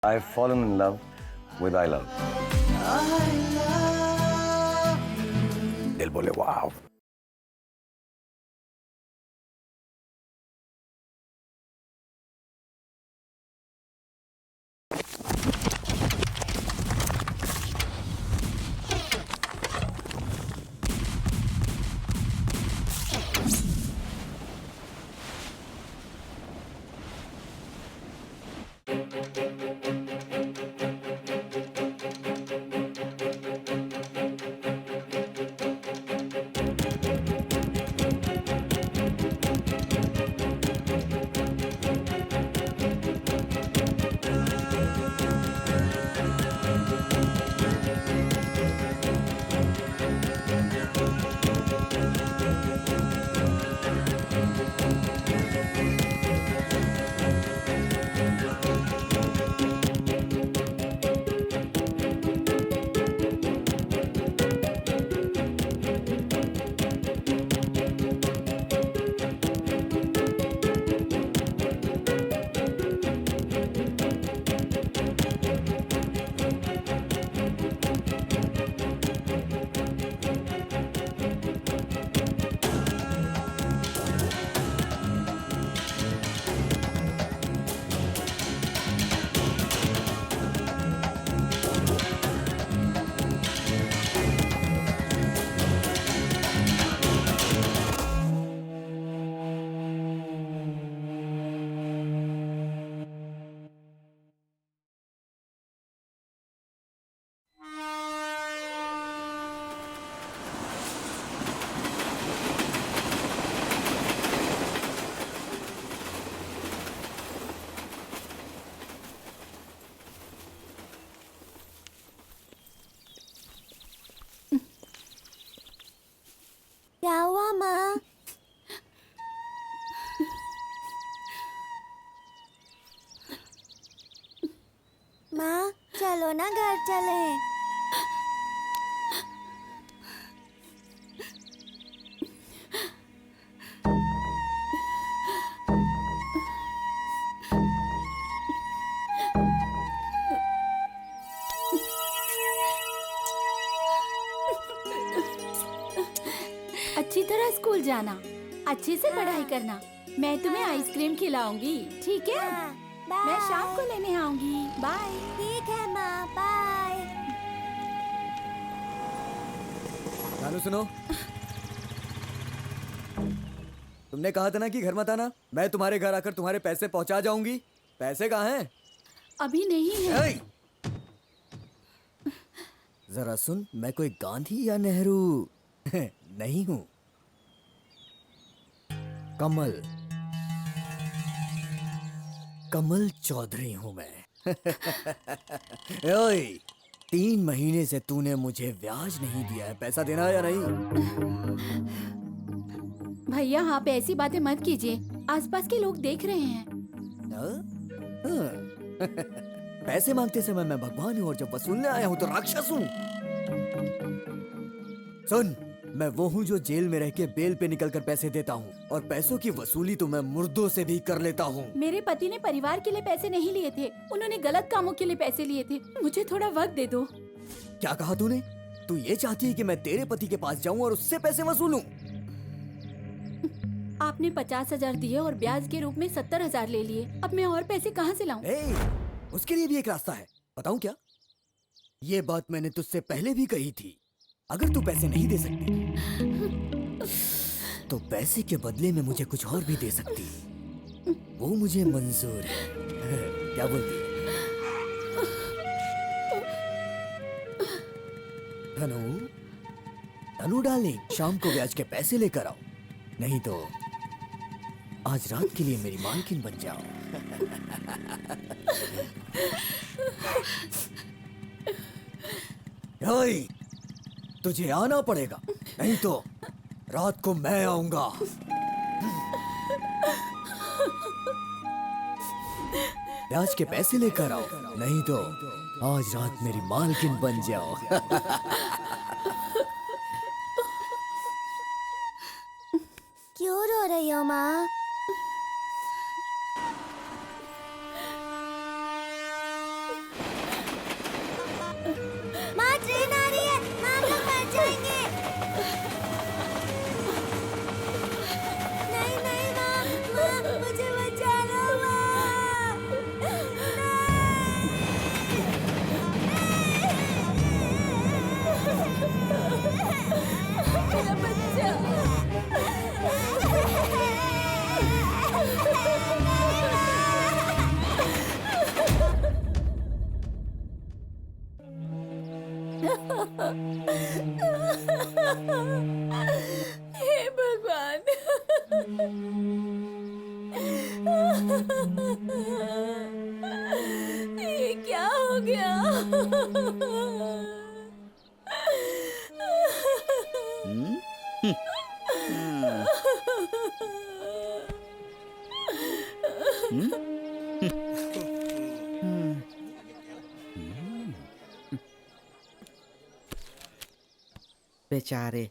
I've fallen in love with I love. दिल बोले वाव. क्या हुआ माँ? माँ चलो ना घर चले। अच्छी तरह स्कूल जाना, अच्छे से पढ़ाई करना। मैं तुम्हें आइसक्रीम खिलाऊंगी, ठीक है? बाय। मैं शाम को लेने आऊंगी। बाय। ठीक है माँ, बाय। नानू सुनो, तुमने कहा था ना कि घर मत आना। मैं तुम्हारे घर आकर तुम्हारे पैसे पहुंचा जाऊंगी। पैसे कहाँ हैं? अभी नहीं है। ए! जरा सुन, मैं कोई गांधी या नेहरू नहीं हूं। कमल कमल चौधरी हूं मैं। ओए, 3 महीने से तूने मुझे ब्याज नहीं दिया है। पैसा देना है या नहीं? भैया आप ऐसी बातें मत कीजिए, आसपास के लोग देख रहे हैं। पैसे मांगते समय मैं भगवान हूँ और जब वसूलने आया हूँ तो राक्षस हूँ। सुन, मैं वो हूँ जो जेल में रह के बेल पे निकलकर पैसे देता हूँ, और पैसों की वसूली तो मैं मुर्दों से भी कर लेता हूँ। मेरे पति ने परिवार के लिए पैसे नहीं लिए थे, उन्होंने गलत कामों के लिए पैसे लिए थे। मुझे थोड़ा वक्त दे दो। क्या कहा तूने? तू ये चाहती है कि मैं तेरे पति के पास जाऊँ और उससे पैसे वसूलूं? आपने 50,000 दिए और ब्याज के रूप में 70,000 ले लिए। अब मैं और पैसे कहाँ से लाऊं? उसके लिए भी एक रास्ता है, बताऊं क्या? ये बात मैंने तुझसे पहले भी कही थी। अगर तू पैसे नहीं दे सकती तो पैसे के बदले में मुझे कुछ और भी दे सकती। वो मुझे मंजूर है। क्या बोलती है? धनु, धनु डार्लिंग, शाम को ब्याज के पैसे लेकर आओ, नहीं तो आज रात के लिए मेरी मालकिन बन जाओ। ओए, तुझे आना पड़ेगा, नहीं तो रात को मैं आऊंगा। ब्याज के पैसे लेकर आओ, नहीं तो आज रात मेरी मालकिन बन जाओ। क्यों रो रही हो माँ? हे भगवान। ये क्या हो गया? बेचारे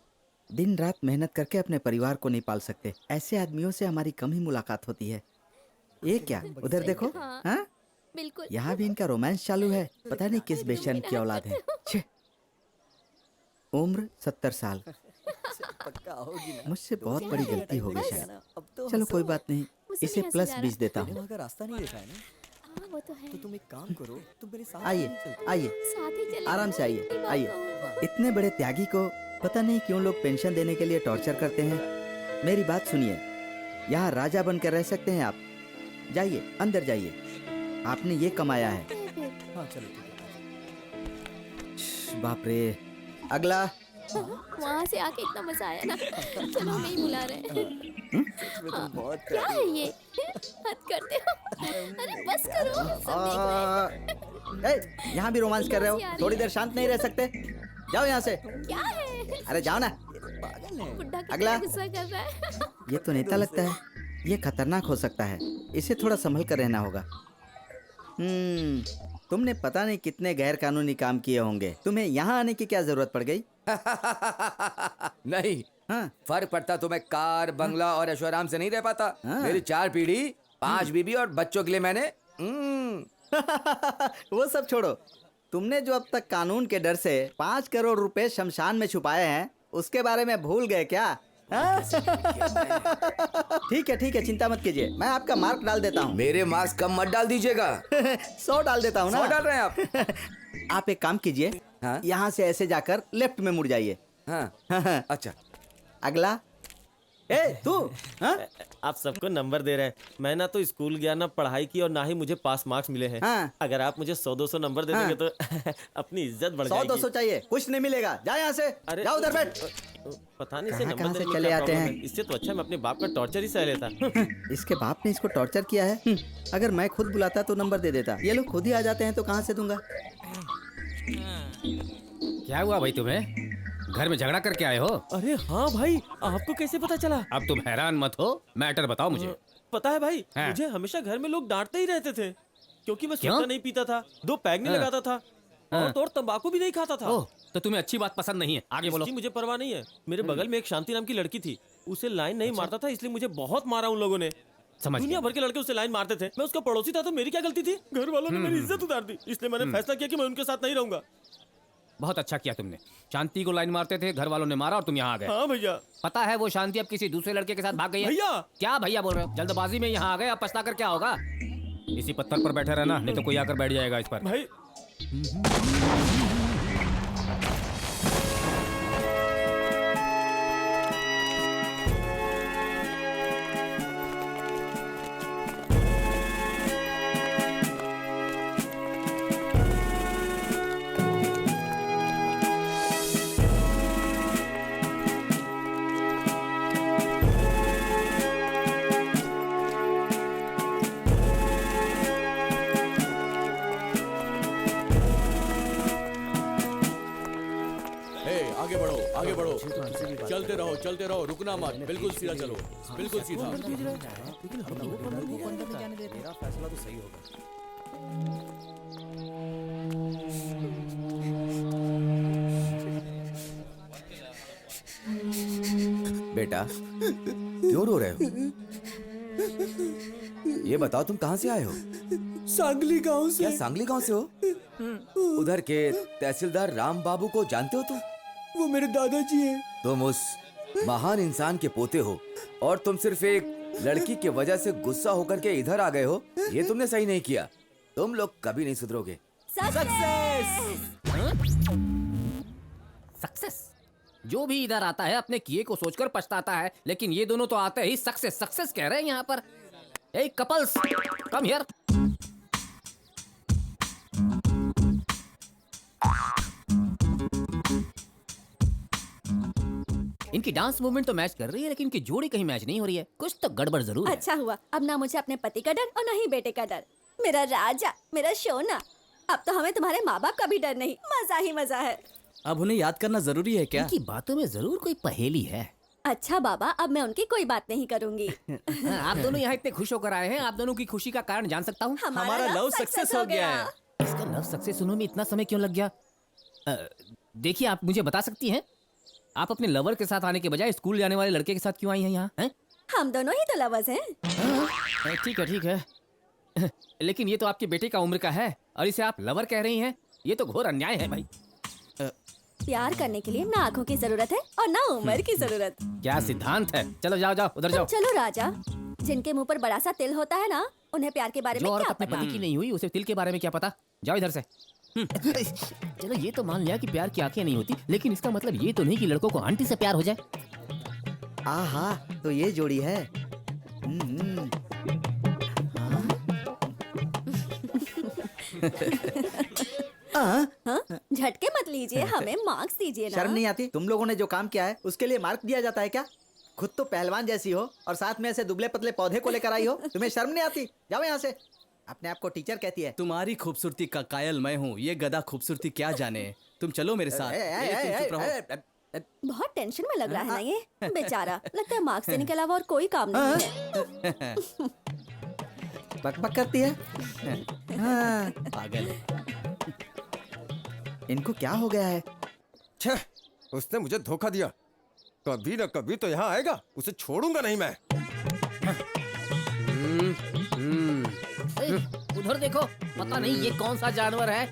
दिन रात मेहनत करके अपने परिवार को नहीं पाल सकते। ऐसे आदमियों से हमारी कम ही मुलाकात होती है। ये क्या, उधर देखो। हाँ, बिल्कुल। यहाँ भी इनका रोमांस चालू है। पता नहीं किस बेशर्म की औलाद है। छे। उम्र 70 साल। पक्का होगी ना? मुझसे बहुत बड़ी गलती हो गई शायद। अब तो चलो कोई बात नहीं, मुझे इसे भी हंसी प्लस आ 20 देता मैंने हूँ। वहाँ का रास्ता नहीं देखा है ना, हाँ, वो तो है। तो तुम एक काम करो, तुम मेरे साथ आइए नहीं चलते? आइए, साथ ही चलेंगे। आराम से आइए, अपनी बात आइए। कहो। इतने बड़े त्यागी को पता नहीं क्यों लोग पेंशन देने के लिए टॉर्चर करते हैं। मेरी बात सुनिए, यहाँ राजा बनकर रह सकते हैं आप। जाइए, अंदर जाइए। आपने ये कमाया है। हाँ चलो ठीक है। बाप रे। अगला। वहाँ से आके इतना मजा आया ना। चलो हमें ही बुला रहे हैं। सच में तुम बहुत क्या है ये? हद करते हो। अरे बस करो, सब देख रहे हैं। यहाँ भी रोमांस कर रहे हो? थोड़ी देर शांत नहीं रह सकते? जाओ यहाँ से। क्या है? अरे जाओ ना। पागल है। बुड्ढा कितना अगला। गुस्सा कर रहा है। ये तो नेता लगता है। ये खतरनाक हो सकता है। इसे थोड़ा संभल कर रहना होगा। तुमने पता नहीं कितने गैर कानूनी काम किए होंगे। तुम्हें यहाँ आने की क्या जरूरत पड़ गई? नहीं, हाँ। फर्क पड़ता तो मैं कार, बंगला और ऐशो आराम से नहीं रह पाता। हाँ। मेरी 4 पीढ़ी, 5 बीबी और बच्चों के लिए मैंने वो सब छोड़ो। तुमने जो अब तक कानून के डर से 5 करोड़ रुपए शमशान में छुपाए हैं, उसके बारे में भूल गए क्या? हाँ? ठीक है, चिंता मत कीजिए। मैं आपका मार्क डाल देता हूँ। मेरे मार्क्स कम मत डाल दीजिएगा। 100 डाल देता हूँ ना। 100 डाल रहे हैं आप? आप एक काम कीजिए, हाँ? यहाँ से ऐसे जाकर लेफ्ट में मुड़ जाइए। हाँ, अच्छा। अगला। ए तू, हाँ? आप सबको नंबर दे रहे हैं। मैं ना तो स्कूल गया, ना पढ़ाई की, और ना ही मुझे पास मार्क्स मिले हैं। हाँ। अगर आप मुझे 100-200 नंबर दे देंगे तो अपनी इज्जत बढ़ 100-200 जाएगी। चाहिए, कुछ नहीं मिलेगा। जा यहाँ से। अरे जाओ उधर बैठ। पता नहीं कहाँ- से नंबर कहाँ से देने में चले क्या आते प्रॉब्लम हैं? है। इससे तो अच्छा मैं अपने बाप का टॉर्चर ही सह लेता। इसके बाप ने इसको टॉर्चर किया है। अगर मैं खुद बुलाता तो नंबर दे देता। ये लोग खुद ही आ जाते हैं तो कहाँ से दूंगा? क्या हुआ भाई तुम्हें? घर में झगड़ा करके आए हो? अरे हाँ भाई, आपको कैसे पता चला? अब तुम हैरान मत हो, मैटर बताओ मुझे। पता है भाई, हाँ। मुझे हमेशा घर में लोग डांटते ही रहते थे, क्योंकि मैं क्यों? सोडा नहीं पीता था, 2 पैग नहीं हाँ। लगाता था, और तो और तंबाकू भी नहीं खाता था। ओह, तो तुम्हें अच्छी बात पसंद नहीं है। आगे बोलो। इसकी मुझे परवाह नहीं है। मेरे बगल में एक शांति नाम की लड़की थी, उसे लाइन नहीं मारता था, इसलिए मुझे बहुत मारा उन लोगों ने। समझ दुनिया गया। भर के लड़के उसे लाइन मारते थे। मैं उसका पड़ोसी था तो मेरी क्या गलती थी? घर वालों ने मेरी इज्जत उतार दी, इसलिए मैंने फैसला किया कि मैं उनके साथ नहीं रहूंगा। बहुत अच्छा किया तुमने। शांति को लाइन मारते थे, घर वालों ने मारा और तुम यहाँ आ गए। हाँ भैया। पता है वो शांति अब किसी दूसरे लड़के के साथ भाग गई है। भैया। क्या भैया बोल रहे हो? जल्दबाजी में यहाँ आ गए, अब पछता कर क्या होगा? इसी पत्थर पर बैठे रहना, नहीं तो कोई आकर बैठ जाएगा इस पर। भाई आगे बढ़ो, चलते रहो, रुकना मत, बिल्कुल सीधा चलो, बिल्कुल सीधा। मेरा फैसला तो सही होगा। बेटा, क्यों रो रहे हो? ये बताओ तुम कहाँ से आए हो? सांगली गांव से। क्या सांगली गांव से हो? उधर के तहसीलदार राम बाबू को जानते हो तुम? वो मेरे दादाजी हैं। तुम उस महान इंसान के पोते हो और तुम सिर्फ एक लड़की की वजह से गुस्सा होकर के इधर आ गए हो। ये तुमने सही नहीं किया। तुम लोग कभी नहीं सुधरोगे। सक्सेस। जो भी इधर आता है अपने किए को सोचकर पछताता है, लेकिन ये दोनों तो आते ही सक्सेस सक्सेस कह रहे हैं यहाँ पर। ए कपल्स, कम हियर। इनकी डांस मूवमेंट तो मैच कर रही है, लेकिन इनकी जोड़ी कहीं मैच नहीं हो रही है। कुछ तो गड़बड़ जरूर है। अच्छा हुआ, अब ना मुझे अपने पति का डर और ना ही बेटे का डर। मेरा राजा, मेरा सोना। अब तो हमें तुम्हारे माँ बाप का भी डर नहीं, मजा ही मजा है। अब उन्हें याद करना जरूरी है क्या? इनकी बातों में जरूर कोई पहेली है। अच्छा बाबा, अब मैं उनकी कोई बात नहीं करूंगी। आप दोनों यहाँ इतने खुश होकर आए हैं, आप दोनों की खुशी का कारण जान सकता हूँ? हमारा लव सक्सेस हो गया है। इसका लव सक्सेस होने में इतना समय क्यों लग गया? देखिए, आप मुझे बता सकती हैं, आप अपने लवर के साथ आने के बजाय स्कूल जाने वाले लड़के के साथ क्यों आई हैं यहाँ? हैं? हम दोनों ही तो लवर्स हैं। ठीक है, ठीक है। लेकिन ये तो आपके बेटे का उम्र का है और इसे आप लवर कह रही हैं। ये तो घोर अन्याय है भाई। प्यार करने के लिए ना आंखों की जरूरत है और ना उम्र की जरूरत। क्या सिद्धांत है? चलो जाओ जाओ, उधर जाओ। चलो राजा, जिनके मुंह पर बड़ा सा तिल होता है ना, उन्हें प्यार के बारे में जो औरत क्या अपने पता। पति की नहीं हुई, उसे तिल के बारे में क्या पता? जाओ इधर से। चलो, ये तो मान लिया कि प्यार की आंखें नहीं होती, लेकिन इसका मतलब ये तो नहीं कि लड़कों को आंटी से प्यार हो जाए। आहा, तो ये जोड़ी है। हाँ? झटके मत लीजिए, हमें मार्क्स दीजिए ना। शर्म नहीं आती? तुम लोगों ने जो काम किया है उसके लिए मार्क दिया जाता है क्या? खुद तो पहलवान जैसी हो और साथ में ऐसे दुबले पतले पौधे को लेकर आई हो। तुम्हें शर्म नहीं आती? जाओ यहाँ से। अपने आप को टीचर कहती है। तुम्हारी खूबसूरती का कायल मैं हूँ, ये गधा खूबसूरती क्या जाने। तुम चलो मेरे साथ। तुम चुप रहो। बहुत टेंशन में लग रहा है ना ये बेचारा। लगता है मार्क्स देने के अलावा और कोई काम नहीं है। बकबक करती है। हाँ, पागल है। इनको क्या हो गया है? छे, उसने मुझे धोखा दिया। कभी न कभी तो यहाँ आएगा, उसे छोड़ूंगा नहीं मैं। उधर देखो, पता नहीं ये कौन सा जानवर है।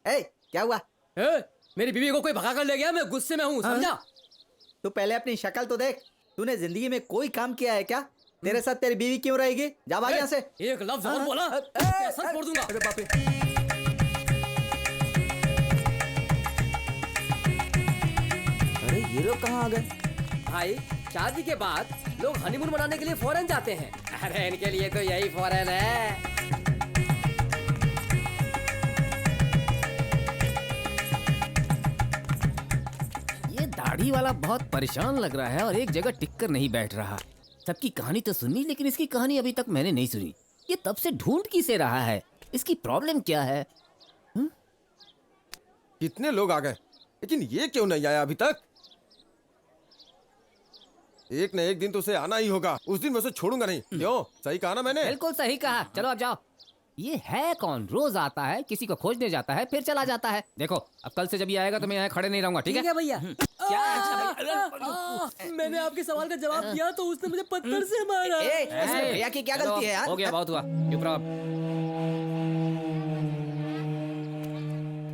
ए, क्या हुआ? मेरी बीवी को कोई भगा कर ले गया, मैं गुस्से में हूँ, समझा? तू पहले अपनी शक्ल तो देख। तूने जिंदगी में कोई काम किया है क्या? तेरे साथ तेरी बीवी क्यों रहेगी? जा भाग यहाँ से। एक लफ्ज और बोला, सर फोड़ दूंगा। अरे बाप रे। अरे ये लोग कहाँ आ गए? भाई, शादी के बाद लोग हनीमून मनाने के लिए फॉरेन जाते हैं। अरे इनके लिए तो यही फॉरेन है। ये दाढ़ी वाला बहुत परेशान लग रहा है और एक जगह टिक कर नहीं बैठ रहा। सबकी कहानी तो सुनी, लेकिन इसकी कहानी अभी तक मैंने नहीं सुनी। ये तब से ढूंढ किसे रहा है? इसकी प्रॉब्लम क्या है? कितने लोग आ गए, लेकिन ये क्यों नहीं आया अभी तक? एक न एक दिन तो उसे आना ही होगा। उस दिन मैं उसे छोड़ूंगा नहीं। क्यों? सही कहा ना मैंने? बिल्कुल सही कहा। चलो अब जाओ। ये है कौन? रोज आता है, किसी को खोजने जाता है, फिर चला जाता है। देखो, अब कल से जब ये आएगा तो मैं यहाँ खड़े नहीं रहूंगा, ठीक है? भैया। क्या? अच्छा मैंने आपके सवाल का जवाब दिया तो उसने मुझे पत्थर से मारा। भैया की क्या गलती है यार? हो गया, बहुत हुआ। चुप रहो।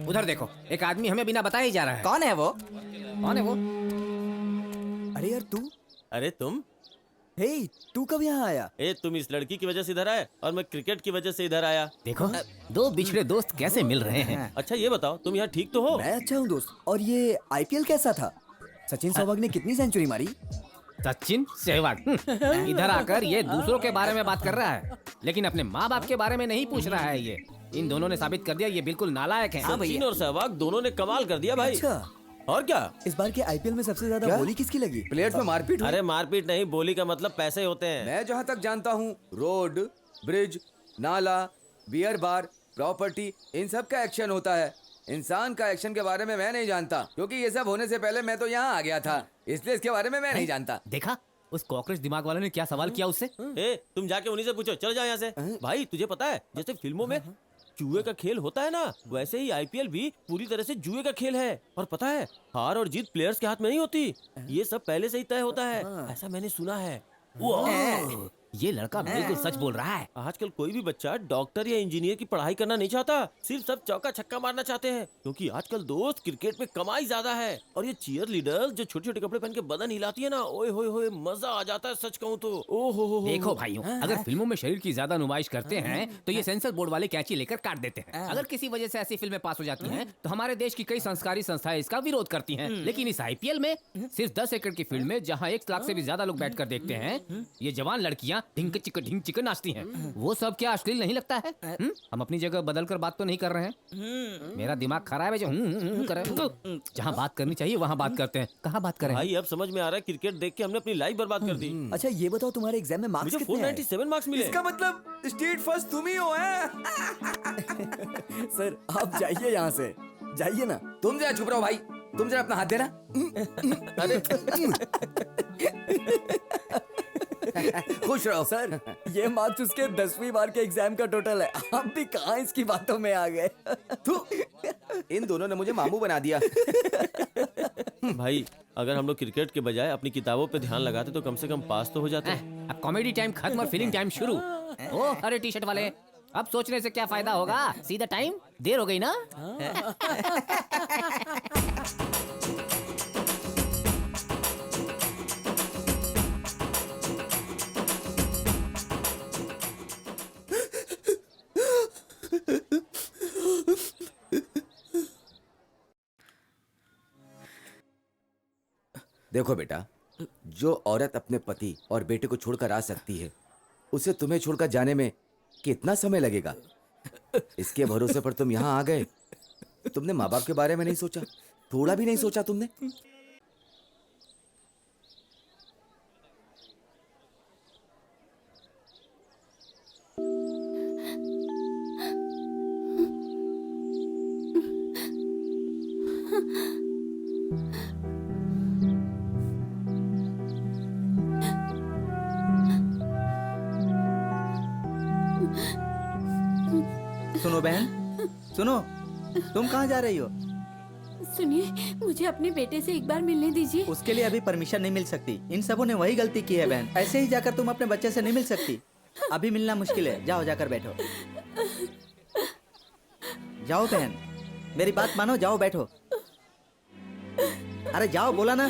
उधर देखो, एक आदमी हमें बिना बताए ही जा रहा है। कौन है वो? कौन है वो? अरे यार तू, अरे तुम? हे, तू कब यहाँ आया? तुम इस लड़की की वजह से इधर आए और मैं क्रिकेट की वजह से इधर आया। देखो, दो बिछड़े दोस्त कैसे मिल रहे हैं। अच्छा ये बताओ, तुम यहाँ ठीक तो हो? मैं अच्छा हूँ दोस्त। और ये आईपीएल कैसा था? सचिन सहवाग ने कितनी सेंचुरी मारी? सचिन सहवाग इधर आकर ये दूसरों के बारे में बात कर रहा है, लेकिन अपने माँ बाप के बारे में नहीं पूछ रहा है। ये इन दोनों ने साबित कर दिया ये बिल्कुल नालायक हैं। सचिन और सहवाग दोनों ने कमाल कर दिया भाई। अच्छा, और क्या? इस बार के आईपीएल में सबसे ज्यादा बोली किसकी लगी? प्लेट में मारपीट हुई? अरे मारपीट नहीं, बोली का मतलब पैसे होते हैं। मैं जहाँ तक जानता हूँ, रोड, ब्रिज, नाला, बियर बार, प्रॉपर्टी, इन सब का एक्शन होता है। इंसान का एक्शन के बारे में मैं नहीं जानता, क्योंकि ये सब होने से पहले मैं तो यहाँ आ गया था, इसलिए इसके बारे में मैं नहीं जानता। देखा, उस कॉकरोच दिमाग वाले ने क्या सवाल किया उससे। तुम जाके उन्हीं से पूछो। चलो जाओ यहाँ से। भाई तुझे पता है, जैसे फिल्मों में जुए का खेल होता है ना, वैसे ही आईपीएल भी पूरी तरह से जुए का खेल है। और पता है, हार और जीत प्लेयर्स के हाथ में नहीं होती, ये सब पहले से ही तय होता है, ऐसा मैंने सुना है। ये लड़का बिल्कुल सच बोल रहा है। आजकल कोई भी बच्चा डॉक्टर या इंजीनियर की पढ़ाई करना नहीं चाहता, सिर्फ सब चौका छक्का मारना चाहते हैं, क्योंकि आजकल दोस्त क्रिकेट में कमाई ज्यादा है। और ये चीयर लीडर जो छोटे छोटे कपड़े पहन के बदन हिलाती है ना, ओए होए होए, मजा आ जाता है सच कहूँ तो। ओ हो। देखो भाइयों, अगर फिल्मों में शरीर की ज्यादा नुमाइश करते हैं तो ये सेंसर बोर्ड वाले कैंची लेकर काट देते हैं। अगर किसी वजह से ऐसी फिल्में पास हो जाती हैं तो हमारे देश की कई संस्कारी संस्थाएं इसका विरोध करती हैं। लेकिन इस आईपीएल में सिर्फ 10 एकड़ की फील्ड में जहां 1 लाख से भी ज्यादा लोग बैठकर देखते हैं, ये जवान लड़कियां लड़कियाँ ढिंग चिक नाचती हैं, वो सब क्या अश्लील नहीं लगता है? हम अपनी जगह बदल कर बात तो नहीं कर रहे हैं। मेरा दिमाग खराब है जो कर रहे हैं। जहाँ बात करनी चाहिए वहाँ बात करते हैं, कहाँ बात करें? भाई अब समझ में आ रहा है, क्रिकेट देख के हमने अपनी लाइफ बर्बाद कर दी। अच्छा ये बताओ तुम्हारे एग्जाम में मार्क्स मुझे कितने आए? 497 मार्क्स मिले। इसका मतलब स्टेट फर्स्ट तुम ही हो हैं? सर आप जाइए यहाँ से, जाइए ना। तुम जरा चुप रहो भाई, तुम जरा अपना हाथ देना। खुश रहो सर ये मार्क्स उसके 10वीं बार के एग्जाम का टोटल है, आप भी कहाँ इसकी बातों में आ गए। थू, इन दोनों ने मुझे मामू बना दिया। भाई अगर हम लोग क्रिकेट के बजाय अपनी किताबों पे ध्यान लगाते तो कम से कम पास तो हो जाते। अब कॉमेडी टाइम खत्म और फीलिंग टाइम शुरू। ओ अरे टी शर्ट वाले, अब सोचने से क्या फायदा होगा, सीधा टाइम, देर हो गई ना। देखो बेटा, जो औरत अपने पति और बेटे को छोड़कर आ सकती है, उसे तुम्हें छोड़कर जाने में कितना समय लगेगा? इसके भरोसे पर तुम यहाँ आ गए। तुमने माँ बाप के बारे में नहीं सोचा, थोड़ा भी नहीं सोचा तुमने? सुनो बहन, सुनो, तुम कहाँ जा रही हो? सुनिए, मुझे अपने बेटे से एक बार मिलने दीजिए। उसके लिए अभी परमिशन नहीं मिल सकती। इन सबों ने वही गलती की है बहन। ऐसे ही जाकर तुम अपने बच्चे से नहीं मिल सकती। अभी मिलना मुश्किल है। जाओ जाकर बैठो। जाओ बहन, मेरी बात मानो, जाओ बैठो। अरे जाओ, बोला ना।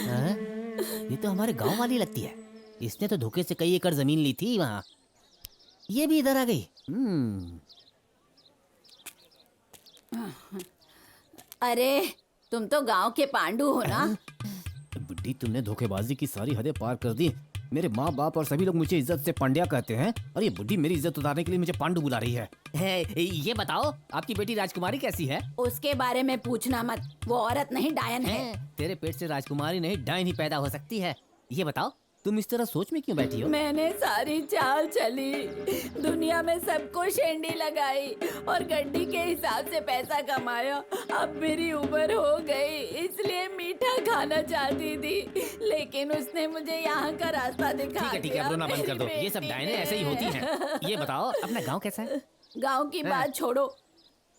हाँ? ये तो हमारे गांव वाली लगती है। इसने तो धोखे से कई एकड़ जमीन ली थी वहाँ। ये भी इधर आ गई। अरे तुम तो गांव के पांडु हो ना। बुड्ढी, तुमने धोखेबाजी की सारी हदें पार कर दी। मेरे माँ बाप और सभी लोग मुझे इज्जत से पांड्या कहते हैं, और ये बुड्ढी मेरी इज्जत उतारने के लिए मुझे पांडु बुला रही है। ये बताओ, आपकी बेटी राजकुमारी कैसी है? उसके बारे में पूछना मत, वो औरत नहीं डायन है। तेरे पेट से राजकुमारी नहीं, डायन ही पैदा हो सकती है। ये बताओ, तुम इस तरह सोच में क्यों बैठी हो? मैंने सारी चाल चली, दुनिया में सबको शेंडी लगाई और गड्डी के हिसाब से पैसा कमाया। अब मेरी उम्र हो गई, इसलिए मीठा खाना चाहती थी, लेकिन उसने मुझे यहाँ का रास्ता दिखा दिया। ठीक है, अब रोना बंद कर दो। ये सब डायने ऐसे ही होती हैं। ये बताओ, अपना गांव कैसा है? गांव की बात छोड़ो,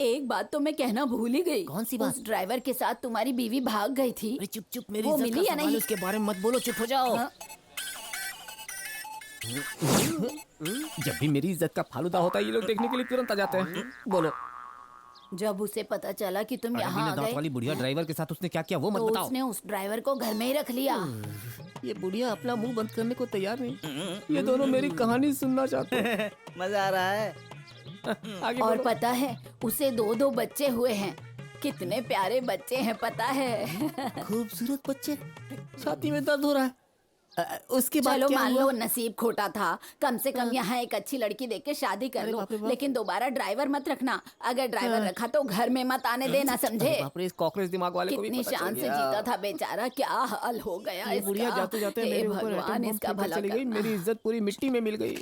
एक बात तो मैं कहना भूल ही गई। कौन सी बात? उस ड्राइवर के साथ तुम्हारी बीवी भाग गई थी। अरे चुप चुप, मेरी वो इज्जत मिली का या सवाल है, नहीं? उसके बारे में मत बोलो, चुप हो जाओ। हाँ? जब भी मेरी इज्जत का फालूदा होता है, ये लोग देखने के लिए तुरंत आ जाते हैं। बोलो। जब उसे पता चला कि तुम अरे यहाँ बिना आ दांत गए, वाली बुढ़िया ड्राइवर के साथ उसने क्या किया वो मत तो बताओ। उसने उस ड्राइवर को घर में ही रख लिया। ये बुढ़िया अपना मुंह बंद करने को तैयार नहीं। ये दोनों मेरी कहानी सुनना चाहते हैं। मजा आ रहा है। आगे और बोलो। पता है, उसे 2-2 बच्चे हुए हैं। कितने प्यारे बच्चे हैं पता है। खूबसूरत बच्चे। छाती में दर्द हो रहा है। उसके बाद चलो क्या मान हुआ? लो नसीब खोटा था, कम से कम यहाँ एक अच्छी लड़की देख के शादी कर अरे लो, बाप रे बाप। लेकिन दोबारा ड्राइवर मत रखना। अगर ड्राइवर रखा तो घर में मत आने देना, समझे? अरे बाप रे, इस कॉकरोच दिमाग वाले को भी कितनी पता चल शान से गया। जीता था बेचारा, क्या हाल हो गया ये बुढ़िया इसका। जाते जाते हे मेरे ऊपर भगवान, एटम बम इसका फेंककर भला चली गई। करना। मेरी इज्जत पूरी मिट्टी में मिल गई।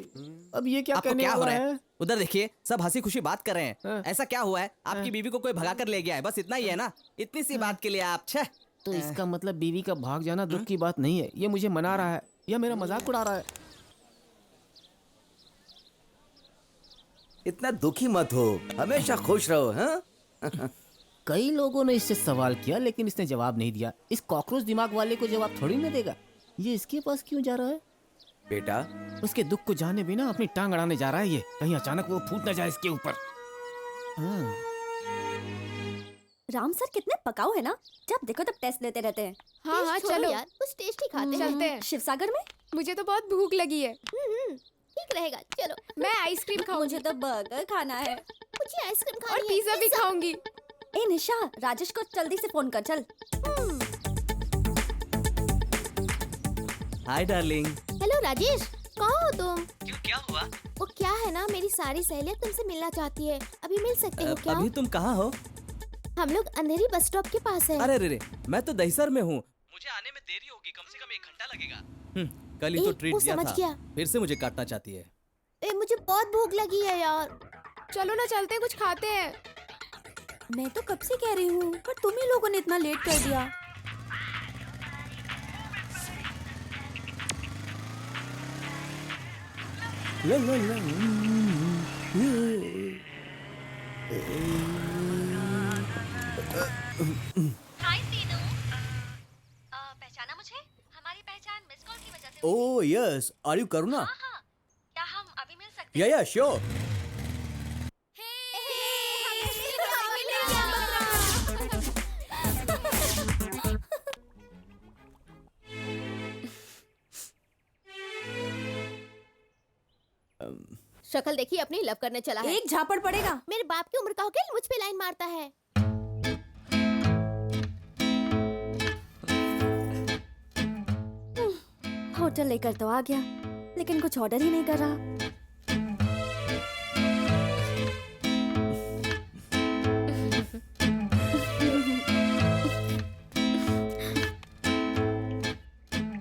अब ये क्या आपको कहने क्या हो वाला रहा है? है? उधर देखिए, सब हंसी खुशी बात कर रहे हैं। हाँ। ऐसा क्या हुआ है? आपकी बीवी को कोई भगा कर ले गया है, बस इतना ही है ना? इतनी सी बात के लिए आप छह। तो इसका मतलब बीवी का भाग जाना दुख की बात नहीं है। ये मुझे मना रहा है या मेरा मजाक उड़ा रहा है। इतना दुखी मत हो, हमेशा खुश रहो। हाँ? कई लोगों ने इससे सवाल किया, लेकिन इसने जवाब नहीं दिया। इस कॉकरोच दिमाग वाले को जवाब थोड़ी ना देगा। ये इसके पास क्यों जा रहा है? बेटा, उसके दुख को जाने बिना अपनी टांग अड़ाने जा रहा है ये। कहीं अचानक वो फूट ना जाए इसके ऊपर। हाँ। राम सर कितने पकाऊ है ना, जब देखो तब टेस्ट लेते रहते हैं। हाँ हाँ चलो यार, कुछ टेस्टी खाते चलते हैं। शिवसागर में मुझे तो बहुत भूख लगी है। ठीक रहेगा, चलो। मैं आइसक्रीम खाऊंगी। मुझे तो बर्गर खाना है। मुझे आइसक्रीम और पिज्जा भी खाऊंगी। ए निशा, राजेश को जल्दी से फोन कर, चल। Hi darling. हेलो राजेश, कहाँ हो तुम? क्यों, क्या हुआ? वो क्या है ना, मेरी सारी सहेलियां तुमसे मिलना चाहती है। अभी मिल सकते हो क्या? अभी तुम कहाँ हो? हम लोग अंधेरी बस स्टॉप के पास है। अरे रे, मैं तो दहीसर में हूँ। मुझे आने में देरी होगी, कम से कम 1 घंटा लगेगा। कल ही तो ट्रीट वो दिया समझ था, गया। फिर से मुझे काटना चाहती है। मुझे बहुत भूख लगी है यार। चलो ना, चलते हैं, कुछ खाते हैं। मैं तो कब से कह रही हूँ, पर तुम ही लोगों ने इतना लेट कर दिया। हाय सीनू, पहचाना मुझे? हमारी पहचान मिस कॉल की वजह से। ओह यस, आर यू करुणा? हाँ, क्या हम अभी मिल सकते हैं? या श्योर। शक्ल देखी अपनी, लव करने चला है। एक झापड़ पड़ेगा। मेरे बाप की उम्र का होकर मुझ पे लाइन मारता है। होटल लेकर तो आ गया, लेकिन कुछ ऑर्डर ही नहीं कर रहा।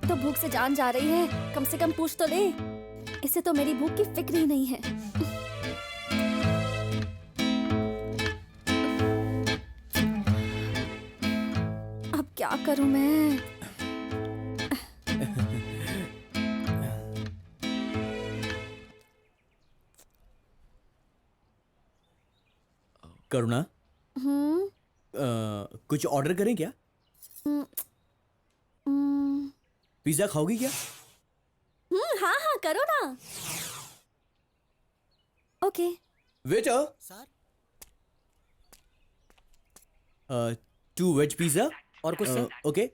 तो भूख से जान जा रही है, कम से कम पूछ तो ले। इसे तो मेरी भूख की फिक्र ही नहीं है। अब क्या करूं मैं? करुणा, कुछ ऑर्डर करें क्या? पिज्जा खाओगी क्या? हाँ हाँ, करो ना। Okay. Waiter sir, 2 veg pizza और कुछ सर? ओके।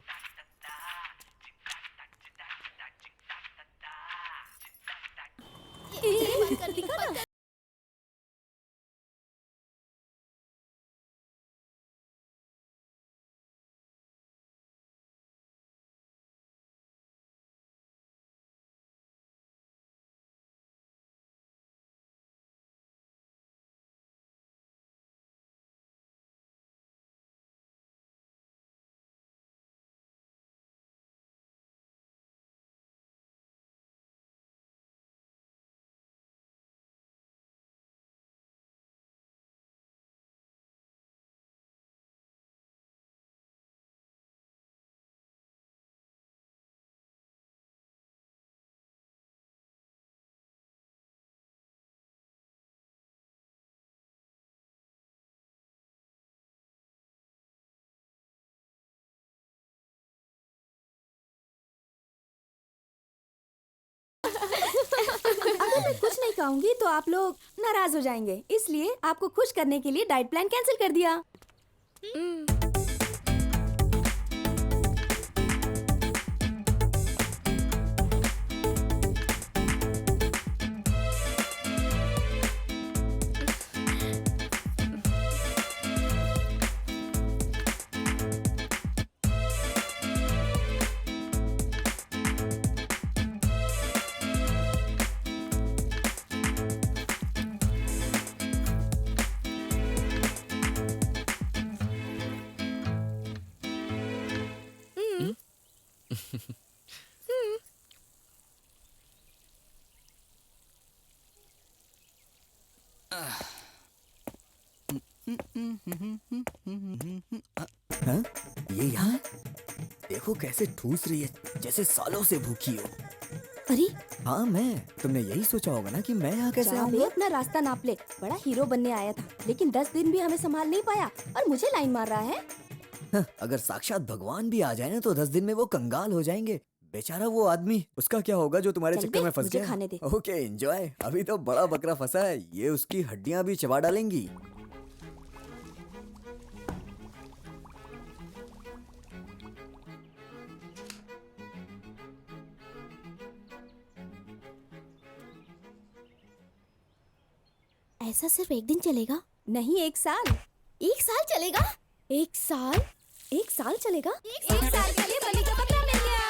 अगर मैं कुछ नहीं खाऊंगी तो आप लोग नाराज हो जाएंगे, इसलिए आपको खुश करने के लिए डाइट प्लान कैंसिल कर दिया। हाँ? ये यहाँ? देखो कैसे ठूस रही है, जैसे सालों से भूखी हो। अरे हाँ मैं, तुमने यही सोचा होगा ना कि मैं यहाँ कैसे जा बे, आऊँगा? अपना रास्ता नाप ले। बड़ा हीरो बनने आया था, लेकिन 10 दिन भी हमें संभाल नहीं पाया और मुझे लाइन मार रहा है। हाँ, अगर साक्षात भगवान भी आ जाए ना तो 10 दिन में वो कंगाल हो जाएंगे। बेचारा वो आदमी, उसका क्या होगा जो तुम्हारे चल चक्कर बे, में फंस मुझे गया? खाने दे। Okay enjoy. अभी तो बड़ा बकरा फंसा है, ये उसकी हड्डियां भी चबा डालेंगी। ऐसा सिर्फ 1 दिन चलेगा? नहीं, 1 साल। 1 साल चलेगा? 1 साल? 1 साल चलेगा? 1 साल के लिए बलि का बकरा मिल गया।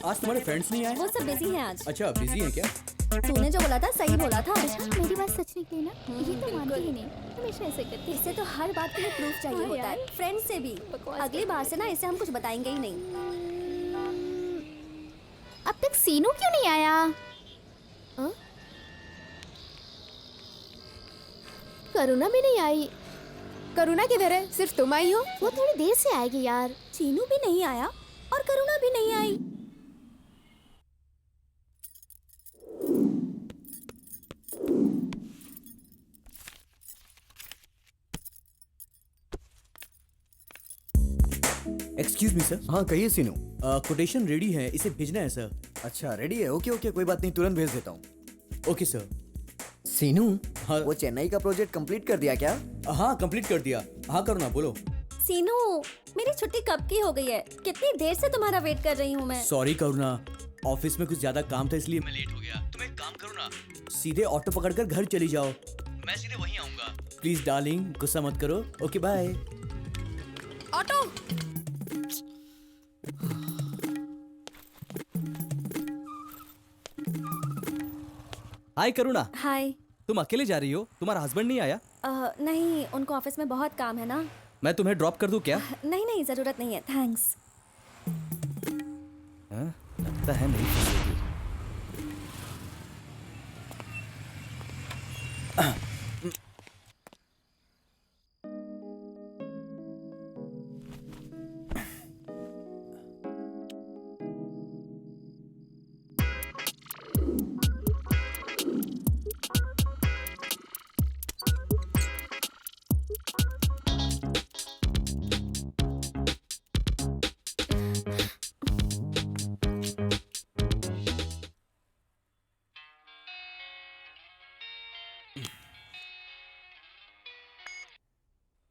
आज तुम्हारे फ्रेंड्स नहीं आए? वो सब बिजी हैं आज। अच्छा बिजी हैं क्या? तूने जो बोला था सही बोला था। मेरी बात सच निकली ना? ये तो मानती ही नहीं, हमेशा ऐसे करती है। इससे तो हर बात के लिए प्रूफ चाहिए होता है, फ्रेंड से भी। अगली बार से ना इसे हम कुछ बताएंगे ही नहीं। अब तक सीनू क्यों नहीं आया? करुणा भी नहीं आई। करुणा किधर है? सिर्फ तुम आई हो? वो थोड़ी देर से आएगी यार। चीनू भी नहीं आया और करुणा भी नहीं आई। Excuse me sir. हाँ कहिए सीनू। कोटेशन रेडी है, इसे भेजना है सर। अच्छा रेडी है, ओके ओके कोई बात नहीं, तुरंत भेज देता हूँ। Okay sir. सीनू, हाँ। वो चेन्नई का प्रोजेक्ट कंप्लीट कर दिया क्या? हाँ कंप्लीट कर दिया। हाँ करो ना, बोलो। सीनू, मेरी छुट्टी कब की हो गई है? कितनी देर से तुम्हारा वेट कर रही हूँ मैं। सॉरी करुणा, ऑफिस में कुछ ज्यादा काम था इसलिए मैं लेट हो गया। तुम एक काम करो ना, सीधे ऑटो पकड़कर घर चली जाओ, मैं सीधे वहीं आऊंगा। प्लीज डार्लिंग, गुस्सा मत करो। Okay bye. Auto. Hi Karuna. Hi. तुम अकेले जा रही हो? तुम्हारा हस्बैंड नहीं आया? नहीं, उनको ऑफिस में बहुत काम है ना। मैं तुम्हें ड्रॉप कर दूं क्या? नहीं नहीं, जरूरत नहीं है, थैंक्स। लगता है नहीं फंसेगी।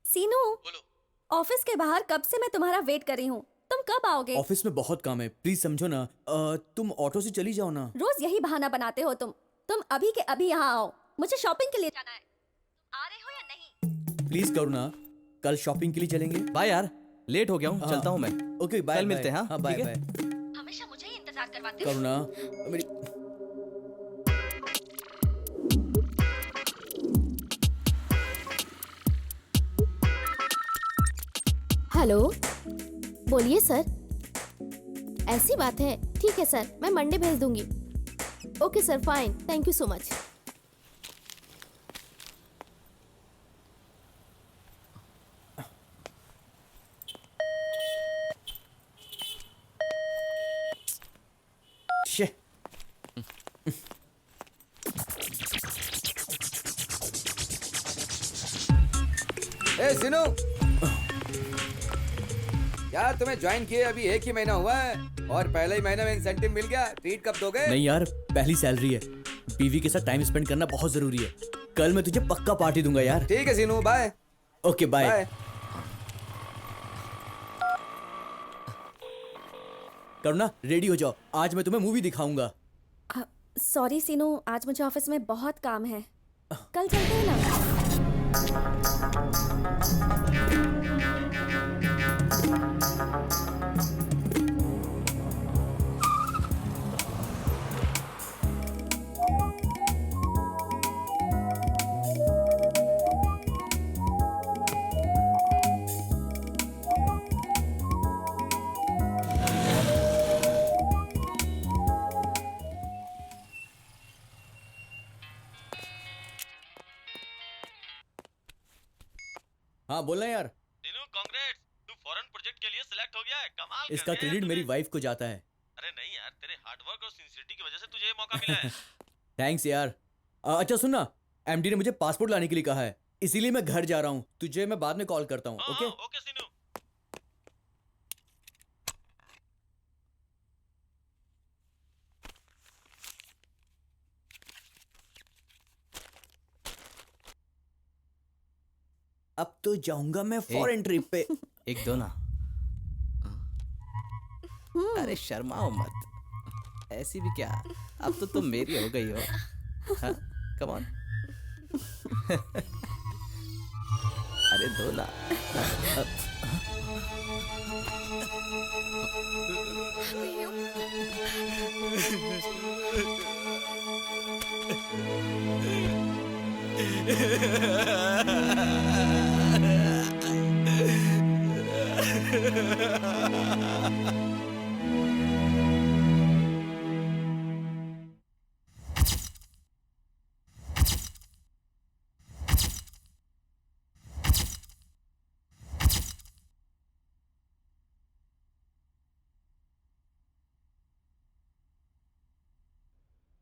सीनू, ऑफिस के बाहर कब से मैं तुम्हारा वेट कर रही हूँ। तुम कब आओगे? ऑफिस में बहुत काम है, प्लीज समझो ना। तुम ऑटो से चली जाओ ना। रोज यही बहाना बनाते हो तुम अभी के अभी यहाँ आओ, मुझे शॉपिंग के लिए जाना है। तुम आ रहे हो या नहीं? प्लीज करुणा, कल शॉपिंग के लिए चलेंगे। बाय यार, लेट हो गया हूँ, चलता हूँ मैं। ओके बाय, कल मिलते हैं। हाँ बाय बाय। हमेशा मुझे ही इंतजार करवाते हो। करुणा मेरी। हेलो, बोलिए सर। ऐसी बात है, ठीक है सर, मैं मंडे भेज दूंगी। Okay sir, fine, thank you so much. ए सिनू, यार तुम्हें ज्वाइन किए अभी 1 ही महीना हुआ है और पहले ही महीने में इंसेंटिव मिल गया। ट्रीट कब दोगे? नहीं यार, पहली सैलरी है, बीवी के साथ टाइम स्पेंड करना बहुत जरूरी है। कल मैं तुझे पक्का पार्टी दूंगा यार। ठीक है Sinu, bye. Okay bye. Karuna ready हो जाओ, आज मैं तुम्हें मूवी दिखाऊंगा। सॉरी सीनू, आज मुझे ऑफिस में बहुत काम है, कल चलते हैं ना। हाँ बोलना यार। दिनू कांग्रेट्स, तू फॉरेन प्रोजेक्ट के लिए सिलेक्ट हो गया है, कमाल कर इसका दिया क्रेडिट यार मेरी तूने। वाइफ को जाता है। अरे नहीं यार, तेरे हार्डवर्क और सिंसियरिटी की वजह से तुझे ये मौका मिला है। थैंक्स यार। अच्छा सुनना, एमडी ने मुझे पासपोर्ट लाने के लिए कहा है, इसीलिए मैं घर जा रहा हूँ। तुझे मैं बाद में कॉल करता हूँ। ओके ओके सीनू। अब तो जाऊंगा मैं फॉरेन ट्रिप पे। एक दो ना। अरे शर्माओ मत, ऐसी भी क्या, अब तो तुम मेरी हो गई हो। हाँ कम ऑन। अरे दो ना।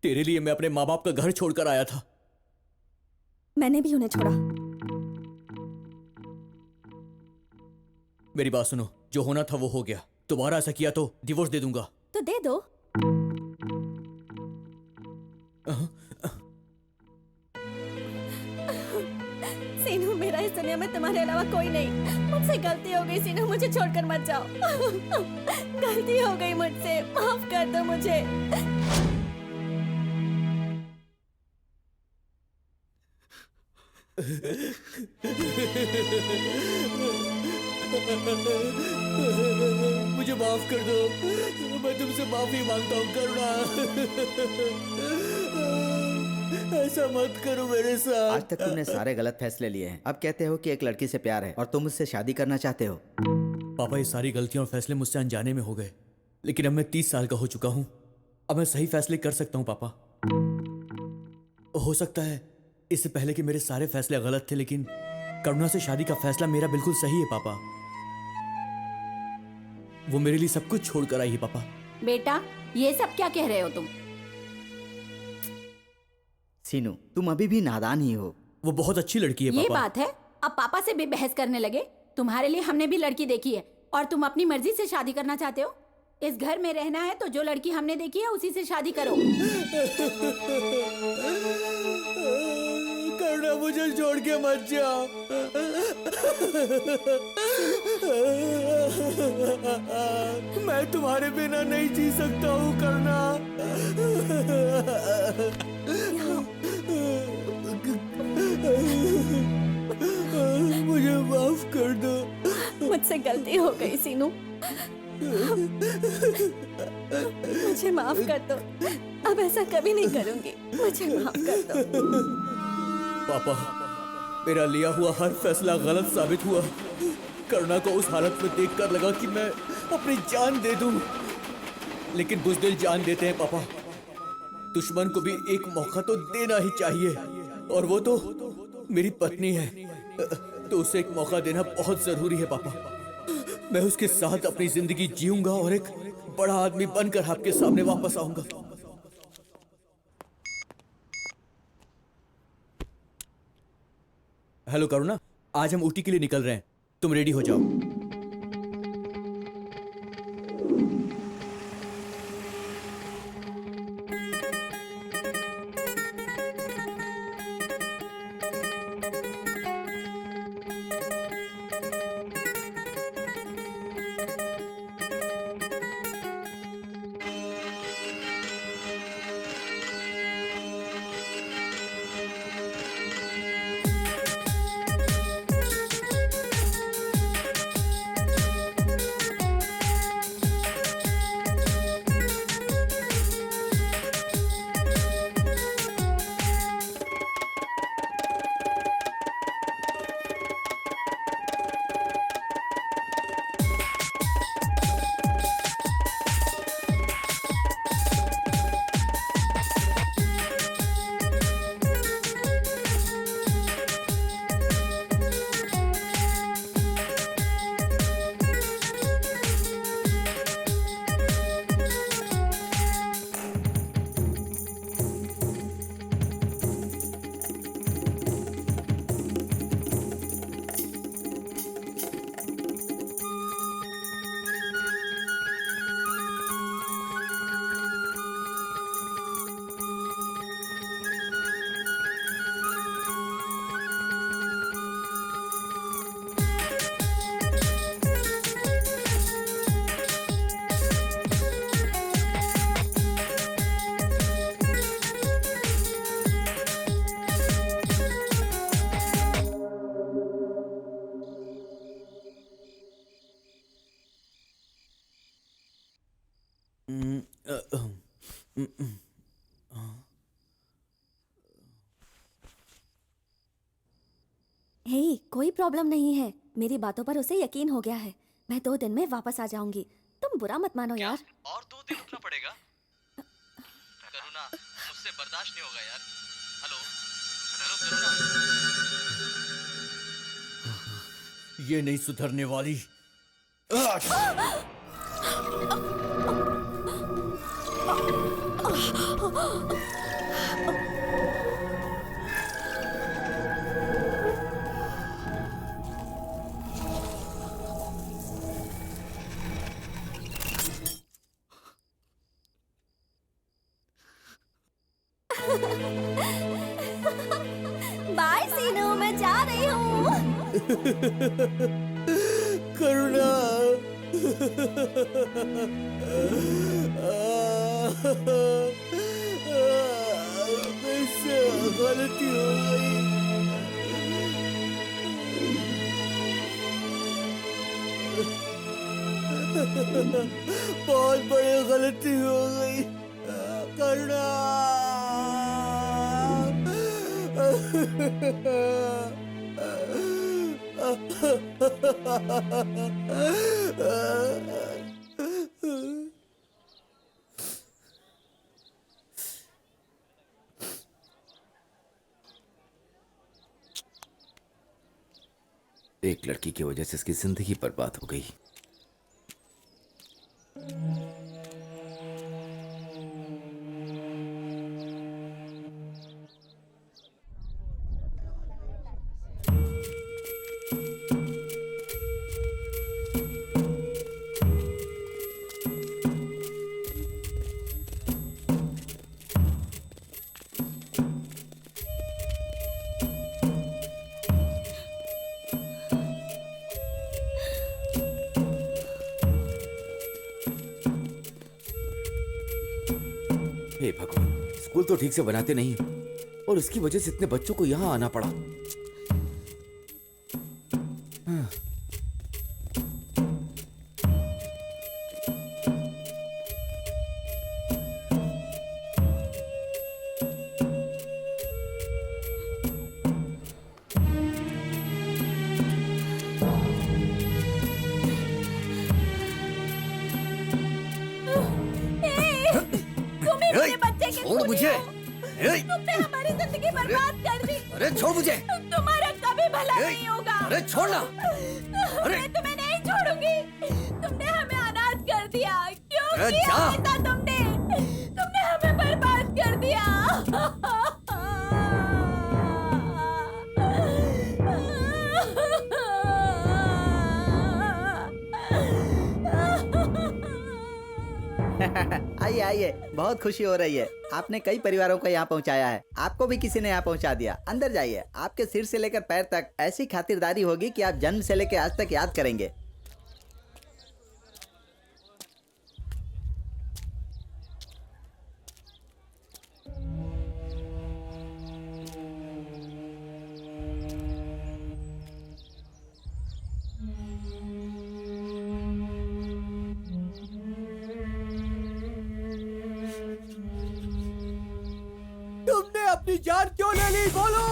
तेरे लिए मैं अपने माँ बाप का घर छोड़कर आया था। मैंने भी उन्हें छोड़ा। मेरी बात सुनो, जो होना था वो हो गया। दोबारा ऐसा किया तो डिवोर्स दे दूंगा। तो दे दो। सीनू, मेरा इस दुनिया में तुम्हारे अलावा कोई नहीं। मुझसे गलती हो गई सीनू, मुझे छोड़कर मत जाओ। गलती हो गई मुझसे, माफ कर दो मुझे। मुझे माफ कर दो, मैं तुमसे माफी मांगता हूँ करुणा। ऐसा मत करो मेरे साथ। आज तक तुमने सारे गलत फैसले लिए हैं। अब कहते हो कि एक लड़की से प्यार है और तुम उससे शादी करना चाहते हो। पापा, ये सारी गलतियां और फैसले मुझसे अनजाने में हो गए, लेकिन अब मैं 30 साल का हो चुका हूँ। अब मैं सही फैसले कर सकता हूँ पापा। हो सकता है इससे पहले कि मेरे सारे फैसले गलत थे, लेकिन करुणा से शादी का फैसला मेरा बिल्कुल सही है पापा। वो मेरे लिए सब कुछ छोड़कर आई है पापा। बेटा, ये सब क्या कह रहे हो तुम? सीनू, तुम अभी भी नादान ही हो। वो बहुत अच्छी लड़की है ये पापा। बात है? अब पापा से भी बहस करने लगे? तुम्हारे लिए हमने भी लड़की देखी है और तुम अपनी मर्जी से शादी करना चाहते हो? इस घर में रहना है तो जो लड़की हमने देखी है उसी से शादी करो। करुणा, मुझे छोड़ के मत जाओ। मैं तुम्हारे बिना नहीं जी सकता हूँ करुणा। मुझे माफ कर दो। मुझसे गलती हो गई सीनू, मुझे माफ कर दो। अब ऐसा कभी नहीं करूंगी, मुझे माफ कर दो। पापा, मेरा लिया हुआ हर फैसला गलत साबित हुआ। करुणा को उस हालत में देखकर लगा कि मैं अपनी जान दे दूं, लेकिन बुज़दिल जान देते हैं पापा। दुश्मन को भी एक मौका तो देना ही चाहिए, और वो तो मेरी पत्नी है, तो उसे एक मौका देना बहुत जरूरी है पापा। मैं उसके साथ अपनी जिंदगी जीऊंगा और एक बड़ा आदमी बनकर आपके सामने वापस आऊंगा। हेलो करुणा, आज हम ऊटी के लिए निकल रहे हैं, तुम रेडी हो जाओ। प्रॉब्लम नहीं है, मेरी बातों पर उसे यकीन हो गया है। मैं 2 दिन में वापस आ जाऊंगी, तुम बुरा मत मानो यार। और 2 दिन रुकना पड़ेगा? करुणा, मुझसे बर्दाश्त नहीं होगा यार। हेलो हेलो करुणा। ये नहीं सुधरने वाली। बाय सीनू, मैं जा रही हूँ। करुणा। मुझसे गलती हो गई। बहुत बड़ी गलती हो गई करुणा। एक लड़की की वजह से इसकी जिंदगी बर्बाद हो गई। हे भगवान, स्कूल तो ठीक से बनाते नहीं और इसकी वजह से इतने बच्चों को यहाँ आना पड़ा। छोड़ मुझे। तुमने हमारी जिंदगी बर्बाद कर दी। अरे छोड़ मुझे। तुम्हारा कभी भला नहीं होगा। अरे छोड़ना। मैं तुम्हें नहीं छोड़ूंगी। तुमने हमें अनाथ कर दिया। क्यों अरे किया जा। ऐसा तुमने? तुमने हमें बर्बाद कर दिया। आइए आइए, बहुत खुशी हो रही है। आपने कई परिवारों को यहाँ पहुँचाया है, आपको भी किसी ने यहाँ पहुँचा दिया। अंदर जाइए, आपके सिर से लेकर पैर तक ऐसी खातिरदारी होगी कि आप जन्म से लेकर आज तक याद करेंगे। तुमने अपनी जान क्यों ले ली, बोलो।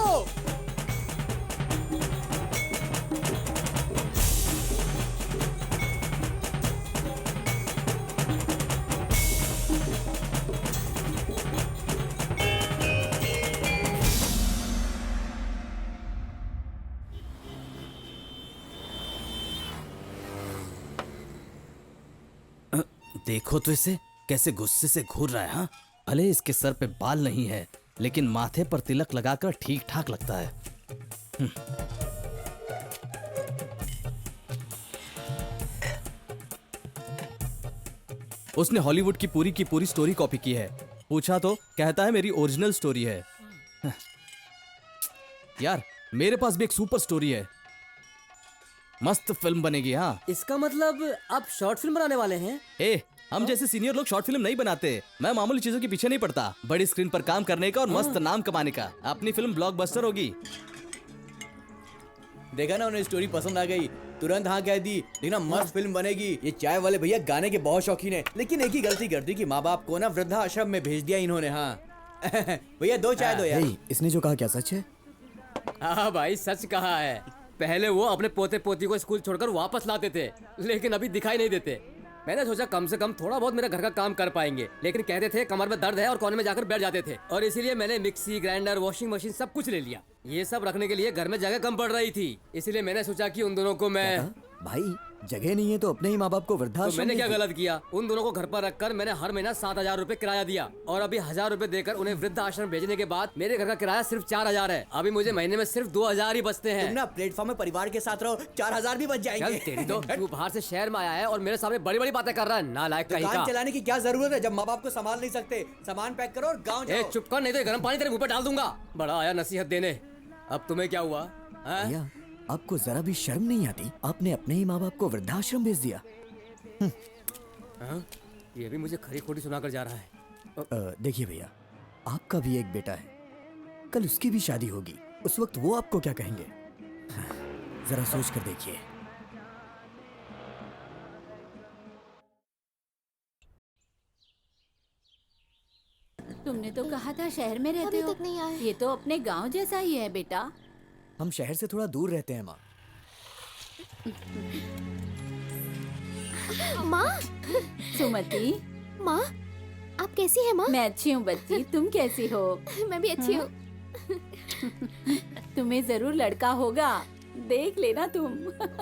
देखो तो इसे कैसे गुस्से से घूर रहा है। हाँ, भले इसके सर पे बाल नहीं है, लेकिन माथे पर तिलक लगाकर ठीक ठाक लगता है। उसने हॉलीवुड की पूरी स्टोरी कॉपी की है। पूछा तो कहता है मेरी ओरिजिनल स्टोरी है। यार, मेरे पास भी एक सुपर स्टोरी है, मस्त फिल्म बनेगी। हाँ, इसका मतलब आप शॉर्ट फिल्म बनाने वाले हैं? हम जैसे सीनियर लोग शॉर्ट फिल्म नहीं बनाते। मैं मामूली चीजों के पीछे नहीं पड़ता, बड़ी स्क्रीन पर काम करने का और मस्त नाम कमाने का। अपनी फिल्म ब्लॉकबस्टर होगी। देखा ना, उन्हें स्टोरी पसंद आ गई, तुरंत हाँ कह दी। देखना, मस्त फिल्म बनेगी। ये चाय वाले भैया गाने के बहुत शौकीन है, लेकिन एक ही गलती कर दी कि माँ बाप को ना वृद्धाश्रम में भेज दिया इन्होंने। हाँ भैया 2 चाय दो यार। इसने जो कहा क्या सच है? हाँ भाई, सच कहा है। पहले वो अपने पोते पोती को स्कूल छोड़कर वापस लाते थे, लेकिन अभी दिखाई नहीं देते। मैंने सोचा कम से कम थोड़ा बहुत मेरे घर का काम कर पाएंगे, लेकिन कहते थे कमर में दर्द है और कोने में जाकर बैठ जाते थे। और इसीलिए मैंने मिक्सी, ग्राइंडर, वॉशिंग मशीन सब कुछ ले लिया। ये सब रखने के लिए घर में जगह कम पड़ रही थी, इसीलिए मैंने सोचा कि उन दोनों को मैं भाई जगह नहीं है तो अपने ही माँ बाप को तो वृद्धाश्रम मैंने क्या भेज दो। गलत किया? उन दोनों को घर पर रखकर मैंने हर महीना 7,000 रूपए किराया दिया और अभी 1,000 रूपए देकर उन्हें वृद्ध आश्रम भेजने के बाद मेरे घर का किराया सिर्फ 4,000 है। अभी मुझे महीने में सिर्फ 2,000 ही बचते हैं। तुम ना प्लेटफॉर्म में परिवार के साथ रहो, 4,000 भी बच चल जाएंगे। तेरी तो, तू बाहर से शहर में आया है और मेरे सामने बड़ी बड़ी बातें कर रहा है, नालायक कहीं दुकान का। चलाने की क्या जरूरत है जब माँ बाप को संभाल नहीं सकते? सामान पैक करो और गाँव ए जाओ। चुप कर, नहीं तो गर्म पानी तेरे मुंह पे डाल दूंगा। बड़ा आया नसीहत देने। अब तुम्हें क्या हुआ? हैं? भैया आपको जरा भी शर्म नहीं आती? आपने अपने ही माँ बाप को वृद्धाश्रम भेज दिया। हाँ? ये भी मुझे खरी खोटी सुनाकर जा रहा है। देखिए भैया, आपका भी एक बेटा है, कल उसकी भी शादी होगी, उस वक्त वो आपको क्या कहेंगे? जरा सोच कर देखिए। तुमने तो कहा था शहर में रहते अभी हो। तक नहीं आए। ये तो अपने गांव जैसा ही है बेटा। हम शहर से थोड़ा दूर रहते हैं माँ। माँ, सुमति, माँ, आप कैसी हैं माँ? मैं अच्छी हूँ बच्ची, तुम कैसी हो? मैं भी अच्छी हूँ। तुम्हें जरूर लड़का होगा, देख लेना तुम।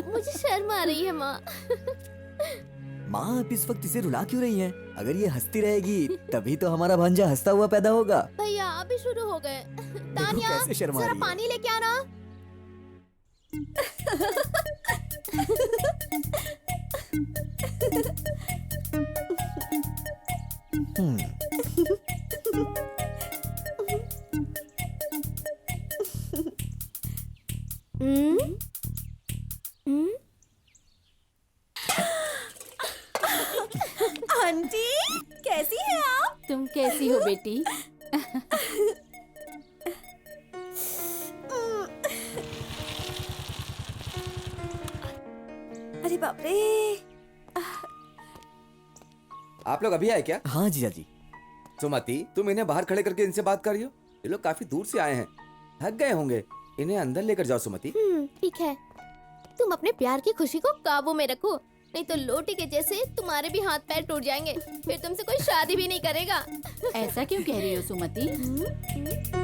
मुझे शर्म आ रही है माँ। माँ आप इस वक्त इसे रुला क्यों रही हैं? अगर ये हंसती रहेगी तभी तो हमारा भांजा हंसता हुआ पैदा होगा। भैया अभी शुरू हो गए। तानिया, कैसे शर्मा जरा रही है। पानी लेके आना। आंटी कैसी है आप? तुम कैसी हो बेटी? अरे बाप रे। आप लोग अभी आए क्या? हाँ जीजा जी। सुमति, तुम इन्हें बाहर खड़े करके इनसे बात कर रही हो? ये लोग काफी दूर से आए हैं, थक गए होंगे। इन्हें अंदर लेकर जाओ सुमति। ठीक है, तुम अपने प्यार की खुशी को काबू में रखो, नहीं तो लोटे के जैसे तुम्हारे भी हाथ पैर टूट जाएंगे, फिर तुमसे कोई शादी भी नहीं करेगा। ऐसा क्यों कह रही हो सुमति?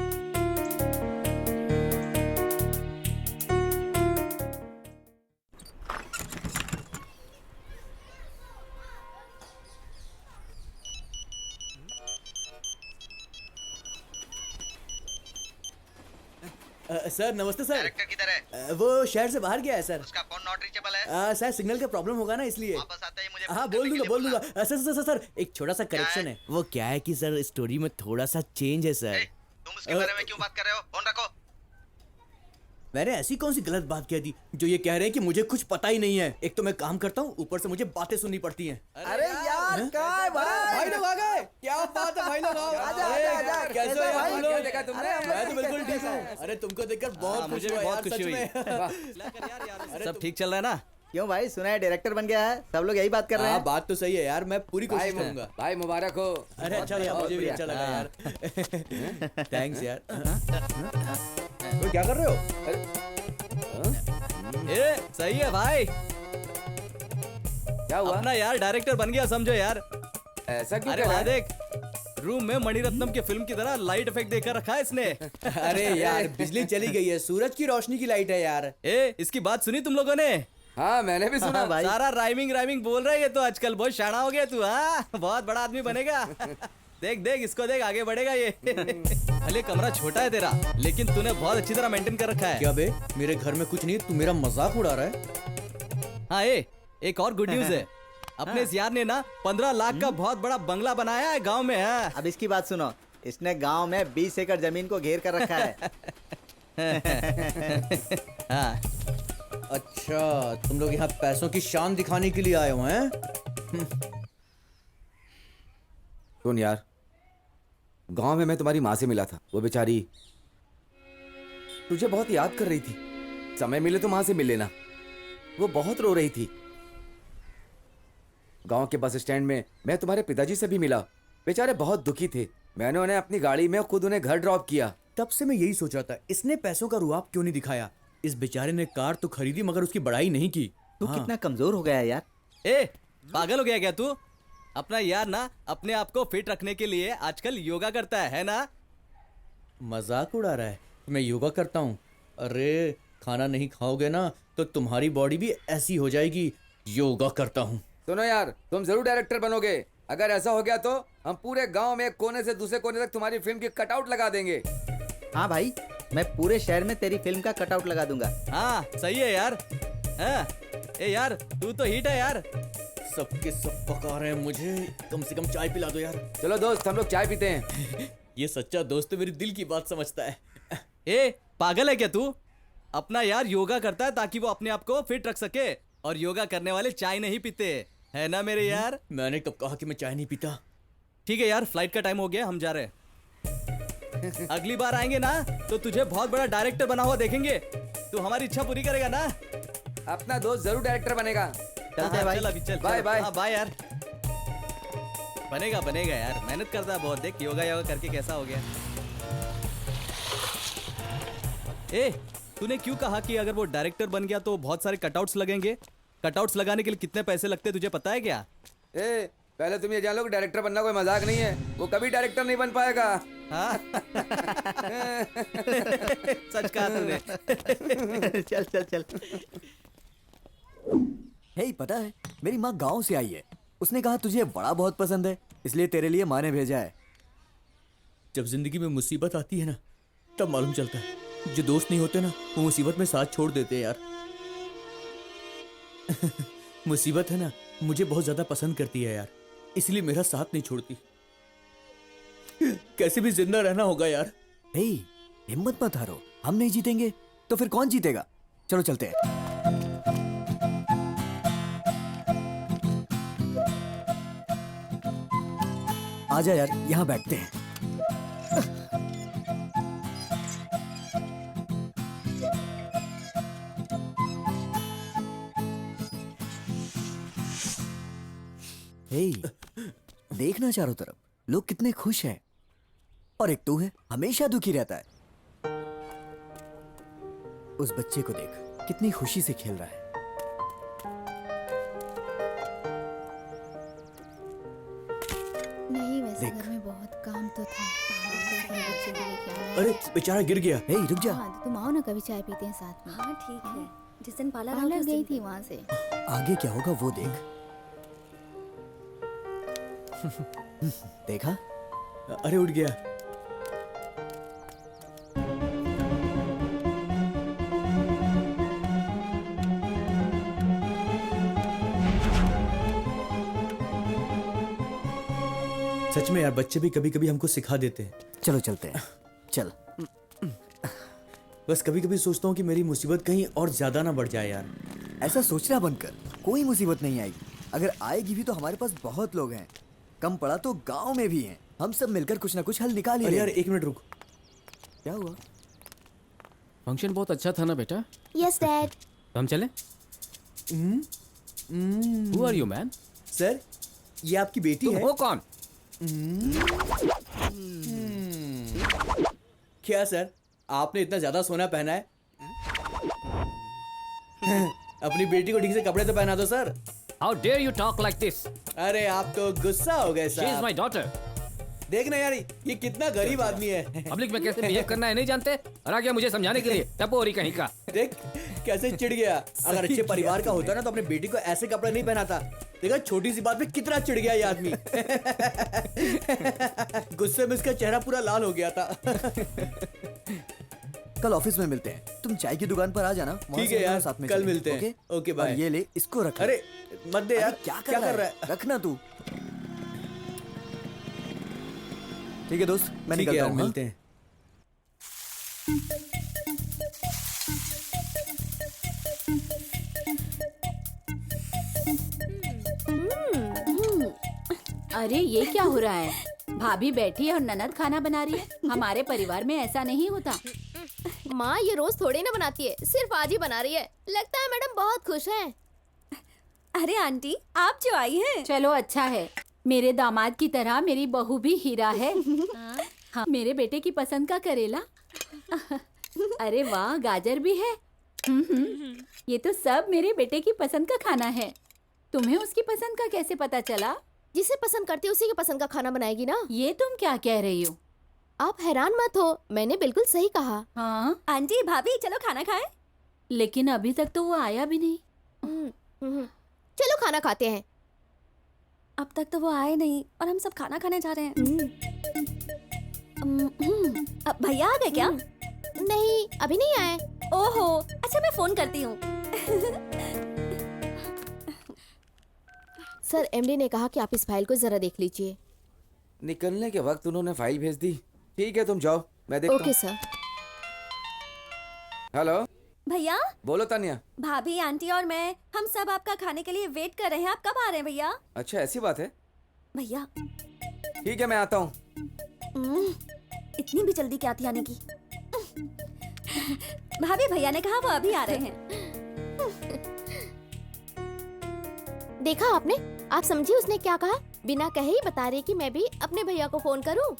सर नमस्ते सर। डायरेक्टर किधर है? वो शहर से बाहर गया है सर। उसका फोन नॉट रीचेबल है। सर सिग्नल का प्रॉब्लम होगा ना इसलिए। वापस आते ही मुझे हाँ फोन करने के लिए बोल दूंगा। बोलना। सर एक छोटा सा करेक्शन है। वो क्या है कि सर स्टोरी में थोड़ा सा चेंज है सर। तुम उसके बारे में क्यों बात कर रहे हो? फोन रखो। मैंने ऐसी कौन सी गलत बात कह दी जो ये कह रहे हैं कि मुझे कुछ पता ही नहीं है? एक तो मैं काम करता हूँ, ऊपर से मुझे बातें सुननी पड़ती हैं। अरे यार क्या है भाई लोग आ गए। क्या बात है भाई लोग आओ। आजा, अरे, आजा, आजा। कैसे हो कैसे यार भाई? तुम लोग? क्या देखा तुमने? मैं तो बिल्कुल ठीक हूँ। अरे तुमको देखकर बहुत मुझे खुशी भी हुआ बहुत यार, खुशी सच हुई। में। सब ठीक चल रहा है ना? क्यों भाई, सुना है डायरेक्टर बन गया है, सब लोग यही बात कर रहे हाँ हैं। बात तो सही है यार, मैं पूरी कोशिश करूंगा। भाई मुबारक हो। अरे अच्छा लगा, मुझे भी अच्छा लगा यार। थैंक्स यार। तो क्या कर रहे हो? ए, सही है भाई। क्या हुआ? अपना यार डायरेक्टर बन गया समझो यार। ऐसा क्यों अरे कह रहा वहाँ है? देख, रूम में मणिरत्नम के फिल्म की तरह लाइट इफेक्ट देकर रखा है इसने। अरे यार बिजली चली गई है, सूरज की रोशनी की लाइट है यार। ए, इसकी बात सुनी तुम लोगों ने? हाँ मैंने भी सुना। भाई। सारा राइमिंग बोल रहा है ये तो आजकल। बहुत शाना हो गया तू। हाँ बहुत बड़ा आदमी बनेगा। देख देख इसको देख, आगे बढ़ेगा ये। अरे कमरा छोटा है तेरा, लेकिन तूने बहुत अच्छी तरह मेंटेन कर रखा है। क्या बे, मेरे घर में कुछ नहीं, तू मेरा मजाक उड़ा रहा है? हाँ एक और गुड न्यूज है। अपने इस यार ने ना 15 लाख का बहुत बड़ा बंगला बनाया है गांव में। हाँ। अब इसकी बात सुनो, इसने गांव में 20 एकड़ जमीन को घेर कर रखा है। हाँ। अच्छा तुम लोग यहाँ पैसों की शान दिखाने के लिए आए हो हैं? सुन यार, गांव में मैं तुम्हारी माँ से मिला था। वो बेचारी तुझे बहुत याद कर रही थी। समय मिले तो माँ से मिल लेना। वो बहुत रो रही थी। गांव के बस स्टैंड में मैं तुम्हारे पिताजी से भी मिला। बेचारे बहुत दुखी थे। मैंने उन्हें अपनी गाड़ी में खुद उन्हें घर ड्रॉप किया। तब से मैं यही सोच रहा था, इसने पैसों का रुआब क्यों नहीं दिखाया? इस बेचारे ने कार तो खरीदी मगर उसकी बड़ाई नहीं की। तू कितना कमजोर हो गया यार। ए पागल हो गया क्या तू? अपना यार ना अपने आप को फिट रखने के लिए आजकल योगा करता है ना? मजाक उड़ा रहा है? मैं योगा करता हूँ? अरे खाना नहीं खाओगे ना तो तुम्हारी बॉडी भी ऐसी हो जाएगी। योगा करता हूँ। सुनो यार, तुम जरूर डायरेक्टर बनोगे। अगर ऐसा हो गया तो हम पूरे गांव में एक कोने से दूसरे कोने तक तुम्हारी फिल्म की कटआउट लगा देंगे। हाँ भाई, मैं पूरे शहर में तेरी फिल्म का कटआउट लगा दूंगा। हाँ सही है यार। हाँ, ए यार तू तो हिट है यार। सबके सब पका रहे हैं मुझे, कम से कम चाय पिला दो यार। चलो दोस्त, हम लोग चाय पीते हैं। ये सच्चा दोस्त मेरी दिल की बात समझता है। ए पागल है क्या तू? अपना यार योगा करता है ताकि वो अपने आप को फिट रख सके, और योगा करने वाले चाय नहीं पीते, है ना मेरे यार? मैंने कब कहा कि मैं चाय नहीं पीता? ठीक है यार, फ्लाइट का टाइम हो गया, हम जा रहे हैं। अगली बार आएंगे ना तो तुझे बहुत बड़ा डायरेक्टर बना हुआ देखेंगे। तू हमारी इच्छा पूरी करेगा ना? अपना दोस्त जरूर डायरेक्टर बनेगा। चलते हैं भाई। चल अभी चल। Bye bye. हाँ बाय यार। बनेगा यार, मेहनत करता है बहुत। देख योगा करके कैसा हो गया। ए तूने क्यों कहा कि अगर वो डायरेक्टर बन गया तो बहुत सारे कटआउट्स लगेंगे? कटआउट्स लगाने के लिए कितने पैसे लगते हैं तुझे पता है क्या? ए पहले तुम ये जान लो कि डायरेक्टर बनना कोई मजाक नहीं है। वो कभी डायरेक्टर नहीं बन पाएगा। हाँ? सच कहा तूने। चल चल चल। हे पता है, मेरी माँ गांव से आई है। उसने कहा तुझे बड़ा बहुत पसंद है, इसलिए तेरे लिए माँ ने भेजा है। जब जिंदगी में मुसीबत आती है ना तब मालूम चलता है जो दोस्त नहीं होते ना वो मुसीबत में साथ छोड़ देते हैं यार। मुसीबत है ना मुझे बहुत ज्यादा पसंद करती है यार, इसलिए मेरा साथ नहीं छोड़ती। कैसे भी जिंदा रहना होगा यार। हे हिम्मत मत हारो, हम नहीं जीतेंगे तो फिर कौन जीतेगा? चलो चलते हैं। आजा यार, यहाँ बैठते हैं। हे देखना चारों तरफ, लोग कितने खुश हैं। और एक तू है, हमेशा दुखी रहता है। उस बच्चे को देख, कितनी खुशी से खेल रहा है। नहीं वैसे देख। घर में बहुत काम तो था। अपने बच्चे को लेके आना है। अरे बेचारा गिर गया। हे रुक जा, हाँ, तो तुम आओ ना, कभी चाय पीते हैं साथ में। हाँ ठीक है। जिस दिन पार्लर आओगे पार्लर उस गई दिन थी वहाँ से। आगे क्या होगा वो देख। देखा? अरे उठ गया। सच में यार, बच्चे भी कभी कभी हमको सिखा देते हैं। चलो चलते हैं, चल। बस कभी कभी सोचता हूँ कि मेरी मुसीबत कहीं और ज्यादा ना बढ़ जाए यार। ऐसा सोचना बंद कर, कोई मुसीबत नहीं आएगी। अगर आएगी भी तो हमारे पास बहुत लोग हैं। कम पड़ा तो गांव में भी हैं। हम सब मिलकर कुछ ना कुछ हल निकाल ही अरे यार लेंगे। एक मिनट रुक। क्या हुआ? फंक्शन बहुत अच्छा था ना बेटा? Yes dad. हम चले? Who are you man? Sir ये आपकी बेटी तुम है? हो कौन? क्या सर आपने इतना ज्यादा सोना पहना है? अपनी बेटी को ठीक से कपड़े तो पहना दो sir. How dare you talk like this? अरे आप तो गुस्सा हो गए She is sir. my daughter. देखना यार ये कितना गरीब आदमी है। पब्लिक में कैसे बिहेव करना है नहीं जानते, और आ गया मुझे समझाने के लिए। टपोरी कहीं का। देख कैसे चिढ़ गया। अगर अच्छे परिवार का होता ना तो अपनी बेटी को ऐसे कपड़े नहीं पहनाता। देखा छोटी सी बात पे कितना चिढ़ गया ये आदमी। गुस्से में इसका चेहरा पूरा लाल हो गया था। कल ऑफिस में मिलते हैं। तुम चाय की दुकान पर आ जाना। वहाँ ठीक से है हम यार, साथ में कल चलेंगे, मिलते हैं। Okay, bye. और ये ले, इसको रख। अरे मत दे यार। क्या कर रहा है? रखना तू। ठीक है दोस्त, मैं ठीक है निकलता यार, हूँ। हाँ? मिलते हैं। अरे ये क्या हो रहा है? भाभी बैठी है और ननद खाना बना रही है। हमारे परिवार में ऐसा नहीं होता। माँ ये रोज थोड़ी ना बनाती है, सिर्फ आज ही बना रही है। लगता है मैडम बहुत खुश हैं। अरे आंटी, आप जो आई हैं। चलो अच्छा है, मेरे दामाद की तरह मेरी बहू भी हीरा है। हाँ, मेरे बेटे की पसंद का करेला। अरे वाह, गाजर भी है। ये तो सब मेरे बेटे की पसंद का खाना है। तुम्हें उसकी पसंद का कैसे पता चला? जिसे पसंद करती है उसी के पसंद का खाना बनाएगी ना। ये तुम क्या कह रही हो? आप हैरान मत हो, मैंने बिल्कुल सही कहा। हाँ, आंटी भाभी चलो खाना खाएं। लेकिन अभी तक तो वो आया भी नहीं। चलो खाना खाते हैं। अब तक तो वो आए नहीं और हम सब खाना खाने जा रहे हैं। अब भैया आ गए क्या? नहीं, अभी नहीं आए। ओहो, अच्छा मैं फोन करती हूँ। सर, एमडी ने कहा कि आप इस फाइल को जरा देख लीजिए। निकलने के वक्त उन्होंने फाइल भेज दी। ठीक है, तुम जाओ, मैं देखता ओके हूँ। सर। हेलो, भैया, बोलो तानिया। भाभी, आंटी और मैं हम सब आपका खाने के लिए वेट कर रहे हैं। आप कब आ रहे हैं भैया? अच्छा, ऐसी बात है। भैया ठीक है, मैं आता हूँ। इतनी भी जल्दी क्या थी आने की? भाभी, भैया ने कहा वो अभी आ रहे हैं। देखा आपने? आप समझी उसने क्या कहा? बिना कहे ही बता रही कि मैं भी अपने भैया को फोन करूं।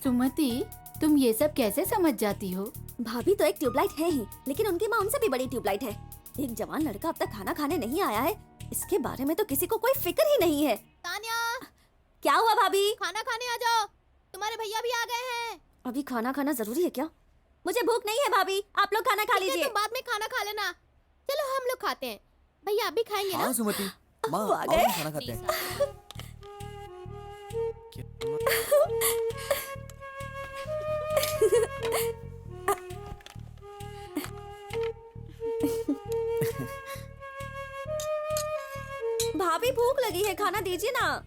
सुमति, तुम ये सब कैसे समझ जाती हो? भाभी तो एक ट्यूबलाइट है ही, लेकिन उनकी माँ उनसे भी बड़ी ट्यूबलाइट है। एक जवान लड़का अब तक खाना खाने नहीं आया है, इसके बारे में तो किसी को कोई फिक्र ही नहीं है। तान्या, क्या हुआ भाभी? खाना खाने आ जाओ, तुम्हारे भैया भी आ गए हैं। अभी खाना खाना जरूरी है क्या? मुझे भूख नहीं है भाभी, आप लोग खाना खा लीजिए। तुम बाद में खाना खा लेना। चलो हम लोग खाते हैं। भैया आप भी खाएंगे ना? हाँ सुमति, माँ वो आ आओ गए? हम खाना खाते हैं। भाभी भूख लगी है, खाना दीजिए ना।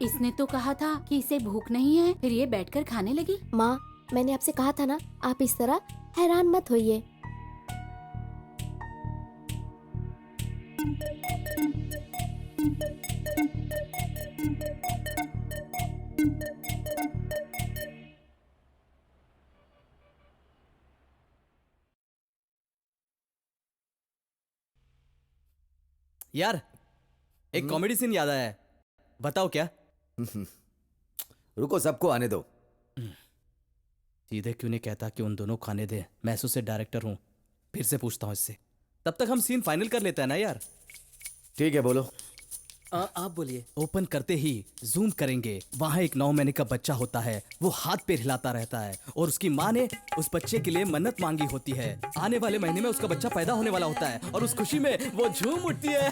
इसने तो कहा था कि इसे भूख नहीं है, फिर ये बैठकर खाने लगी। माँ, मैंने आपसे कहा था ना, आप इस तरह हैरान मत होइए। यार, एक कॉमेडी सीन याद आया है, बताओ क्या? रुको, सबको आने दो। सीधे क्यों नहीं कहता कि उन दोनों को खाने दे? मैं से डायरेक्टर हूँ, फिर से पूछता हूँ इससे। तब तक हम सीन फाइनल कर लेते हैं ना यार। ठीक है, बोलो। आप बोलिए। ओपन करते ही जूम करेंगे, वहां एक 9 महीने का बच्चा होता है। वो हाथ पैर हिलाता रहता है और उसकी माँ ने उस बच्चे के लिए मन्नत मांगी होती है। आने वाले महीने में उसका बच्चा पैदा होने वाला होता है और उस खुशी में वो झूम उठती है।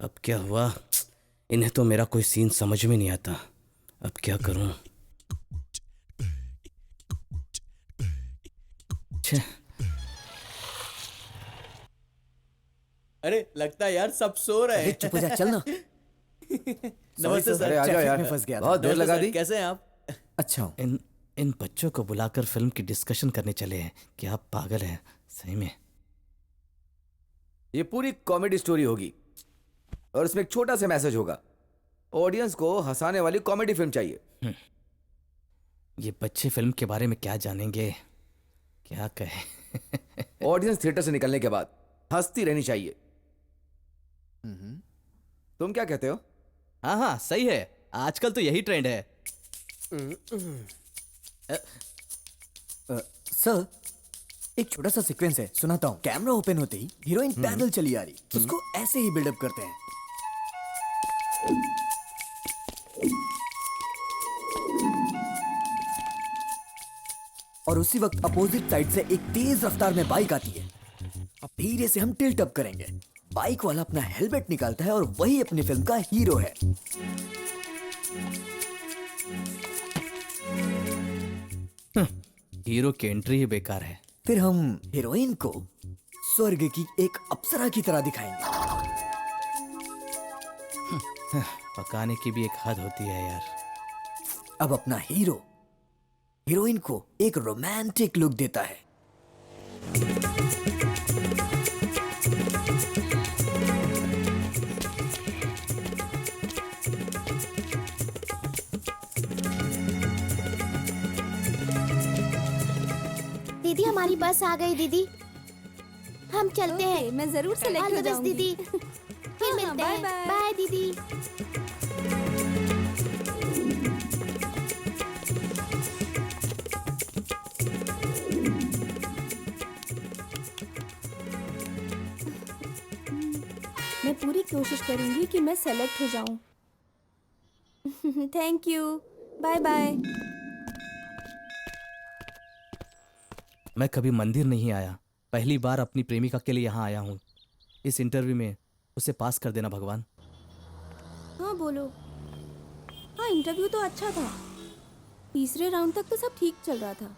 अब क्या हुआ? इन्हें तो मेरा कोई सीन समझ में नहीं आता। अब क्या करूं? अरे लगता है यार सब सो रहे हैं। चुप हो जा, चल ना। नमस्ते सर। अरे आ जाओ ट्रैफिक यार, में फंस गया था। बहुत देर नमस्ते लगा सर, दी। कैसे हैं आप? अच्छा हूँ। इन बच्चों को बुलाकर फिल्म की डिस्कशन करने चले हैं। क्या आप पागल हैं सही में? ये पूरी कॉमेडी स्टोरी होगी और उसमें एक छोटा सा मैसेज होगा। ऑडियंस को हंसाने वाली कॉमेडी फिल्म चाहिए। ये बच्चे फिल्म के बारे में क्या जानेंगे, क्या कहे? ऑडियंस थिएटर से निकलने के बाद हंसती रहनी चाहिए। तुम क्या कहते हो? हाँ हाँ, सही है। आजकल तो यही ट्रेंड है। सर, एक छोटा सा सीक्वेंस है, सुनाता हूँ। कैमरा ओपन होते ही हीरोइन पैदल चली आ रही, उसको ऐसे ही बिल्डअप करते हैं। और उसी वक्त अपोजिट साइड से एक तेज रफ्तार में बाइक आती है। अब धीरे से हम टिल्ट अप करेंगे। बाइक वाला अपना हेलमेट निकालता है और वही अपनी फिल्म का हीरो है। हीरो की एंट्री ही बेकार है। फिर हम हीरोइन को स्वर्ग की एक अप्सरा की तरह दिखाएंगे। पकाने की भी एक हद होती है यार। अब अपना हीरो हीरोइन को एक रोमांटिक लुक देता है। दीदी हमारी बस आ गई दीदी, हम चलते हैं। मैं जरूर सेलेक्ट ऑल हो द बेस्ट जाऊंगी। दीदी, फिर मिलते बाय हैं। बाय। बाय दीदी। मैं पूरी कोशिश करूंगी कि मैं सेलेक्ट हो जाऊं। Thank you, bye bye. मैं कभी मंदिर नहीं आया, पहली बार अपनी प्रेमिका के लिए यहाँ आया हूँ। इस इंटरव्यू में उसे पास कर देना भगवान। हाँ बोलो। हाँ इंटरव्यू तो अच्छा था, तीसरे राउंड तक तो सब ठीक चल रहा था।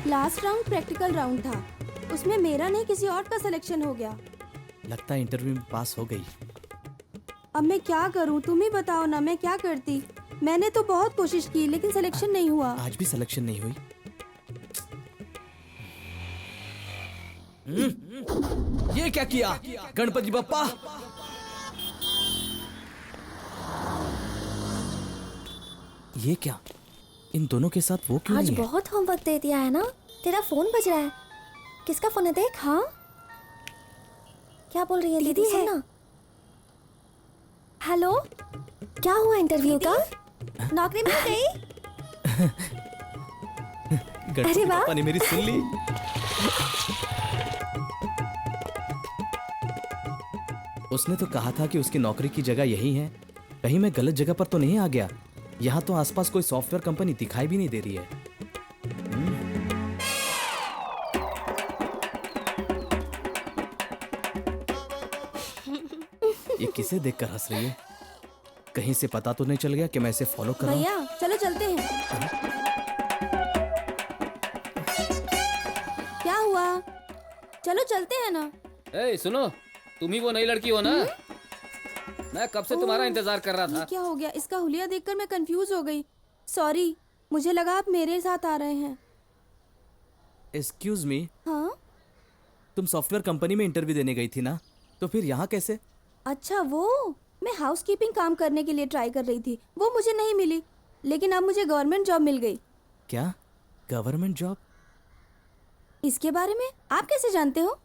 लास्ट राउंड प्रैक्टिकल राउंड था, उसमें मेरा नहीं किसी और का सिलेक्शन हो गया। लगता है इंटरव्यू में पास हो गई। अब मैं क्या करूं, तुम ही बताओ ना, मैं क्या करती। मैंने तो बहुत कोशिश की लेकिन सिलेक्शन नहीं हुआ। आज भी सिलेक्शन नहीं हुई। ये क्या किया गणपति बप्पा? ये क्या, इन दोनों के साथ वो क्यों आज नहीं है? बहुत होमवर्क दे दिया है ना। तेरा फोन बज रहा है, किसका फोन है देख। हाँ क्या बोल रही है दीदी? है। सुनना। हेलो, क्या हुआ इंटरव्यू का? नौकरी मिल गई? गणपति अरे वाह। बप्पा ने मेरी सुन ली। उसने तो कहा था कि उसकी नौकरी की जगह यही है। कहीं मैं गलत जगह पर तो नहीं आ गया? यहाँ तो आसपास कोई सॉफ्टवेयर कंपनी दिखाई भी नहीं दे रही है। ये किसे देखकर हंस रही है? कहीं से पता तो नहीं चल गया कि मैं इसे फॉलो कर रहा हूं? भैया चलो चलते हैं। क्या हुआ? चलो चलते हैं ना। ए सुनो, तुम ही वो नई लड़की हो ना? मैं कब से तुम्हारा इंतजार कर रहा ये था। क्या हो गया? इसका हुलिया देखकर मैं कंफ्यूज हो गई। सॉरी, मुझे लगा आप मेरे साथ आ रहे हैं। एक्सक्यूज मी, हाँ तुम सॉफ्टवेयर कंपनी में इंटरव्यू देने गई थी ना? तो फिर यहाँ कैसे? अच्छा, वो मैं हाउसकीपिंग काम करने के लिए ट्राई कर रही थी, वो मुझे नहीं मिली, लेकिन अब मुझे गवर्नमेंट जॉब मिल गई। क्या गवर्नमेंट जॉब? इसके बारे में आप कैसे जानते हो?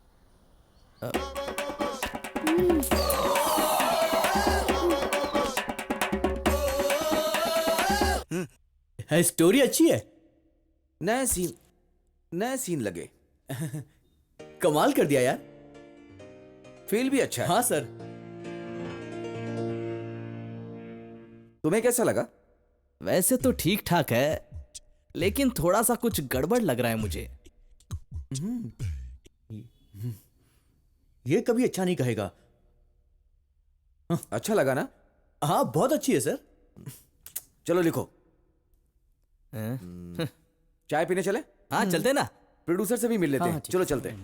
है स्टोरी अच्छी है, नया सीन लगे। कमाल कर दिया यार। फील भी अच्छा है। हाँ सर। तुम्हें कैसा लगा? वैसे तो ठीक ठाक है, लेकिन थोड़ा सा कुछ गड़बड़ लग रहा है मुझे। ये कभी अच्छा नहीं कहेगा। अच्छा लगा ना? हाँ बहुत अच्छी है सर। चलो लिखो। हैं? चाय पीने चले? हाँ चलते ना। प्रोड्यूसर से भी मिल लेते हाँ, हैं। ठीक। चलो चलते हैं।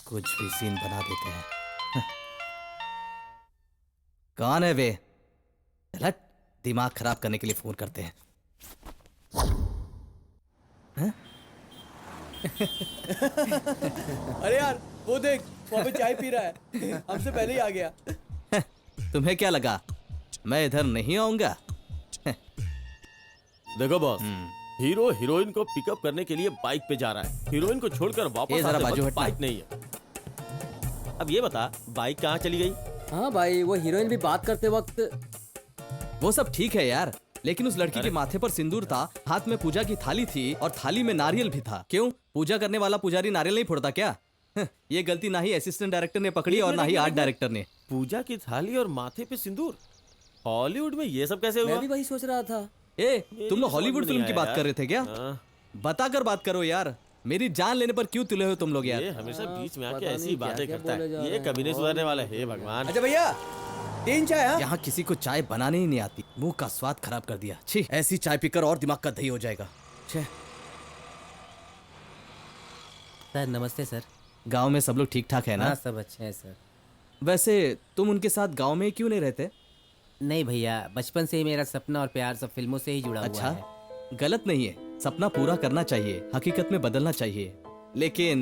कुछ भी सीन बना देते हैं। कौन है वे? हट, दिमाग खराब करने के लिए फोन करते हैं। हैं? अरे यार वो देख, वहाँ पे चाय पी रहा है, हमसे पहले ही आ गया। तुम्हें क्या लगा मैं इधर नहीं आऊंगा? देखो बॉस, हीरो हीरोइन को पिकअप करने के लिए बाइक पे जा रहा है। हीरोइन को छोड़कर ये वापस जरा आते बाजू वक्त हटना। बाइक नहीं है। अब ये बता, बाइक कहाँ चली गई? हाँ भाई, वो हीरोइन भी बात करते वक्त। वो सब ठीक है यार, लेकिन उस लड़की के माथे पर सिंदूर था, हाथ में पूजा की थाली थी और थाली में नारियल भी था। क्यों? पूजा करने वाला पुजारी नारियल नहीं फोड़ता क्या? ये गलती ना ही असिस्टेंट डायरेक्टर ने पकड़ी और ना ही आर्ट डायरेक्टर ने। पूजा की थाली और माथे पे सिंदूर? हॉलीवुड में ये सब कैसे हुआ? मैं भी वही सोच रहा था। ए, तुम लोग समझ हॉलीवुड में फिल्म नहीं की आया बात कर रहे थे क्या? हाँ। बताकर बात करो यार, मेरी जान लेने पर क्यों तुले हो तुम लोग यार? ये हमेशा बीच में आके पता ऐसी नहीं बातें क्या-क्या करता बोले जा है। ये रहे हैं। कभी नहीं सुधरने वाला है। हे भगवान। अच्छा भैया, 3 चाय। हाँ? यहाँ किसी को चाय बनाने ही नहीं आती। मुंह का स्वाद खराब कर दिया। छी, ऐसी चाय पीकर और दिमाग का दही हो जाएगा। छे। सर नमस्ते सर। गांव में सब लोग ठीक ठाक है ना? हाँ सब अच्छे हैं सर। वैसे तुम उनके साथ गांव में क्यों नहीं रहते? नहीं भैया, बचपन से ही मेरा सपना और प्यार सब फिल्मों से ही जुड़ा हुआ अच्छा, है। गलत नहीं है, सपना पूरा करना चाहिए, हकीकत में बदलना चाहिए। लेकिन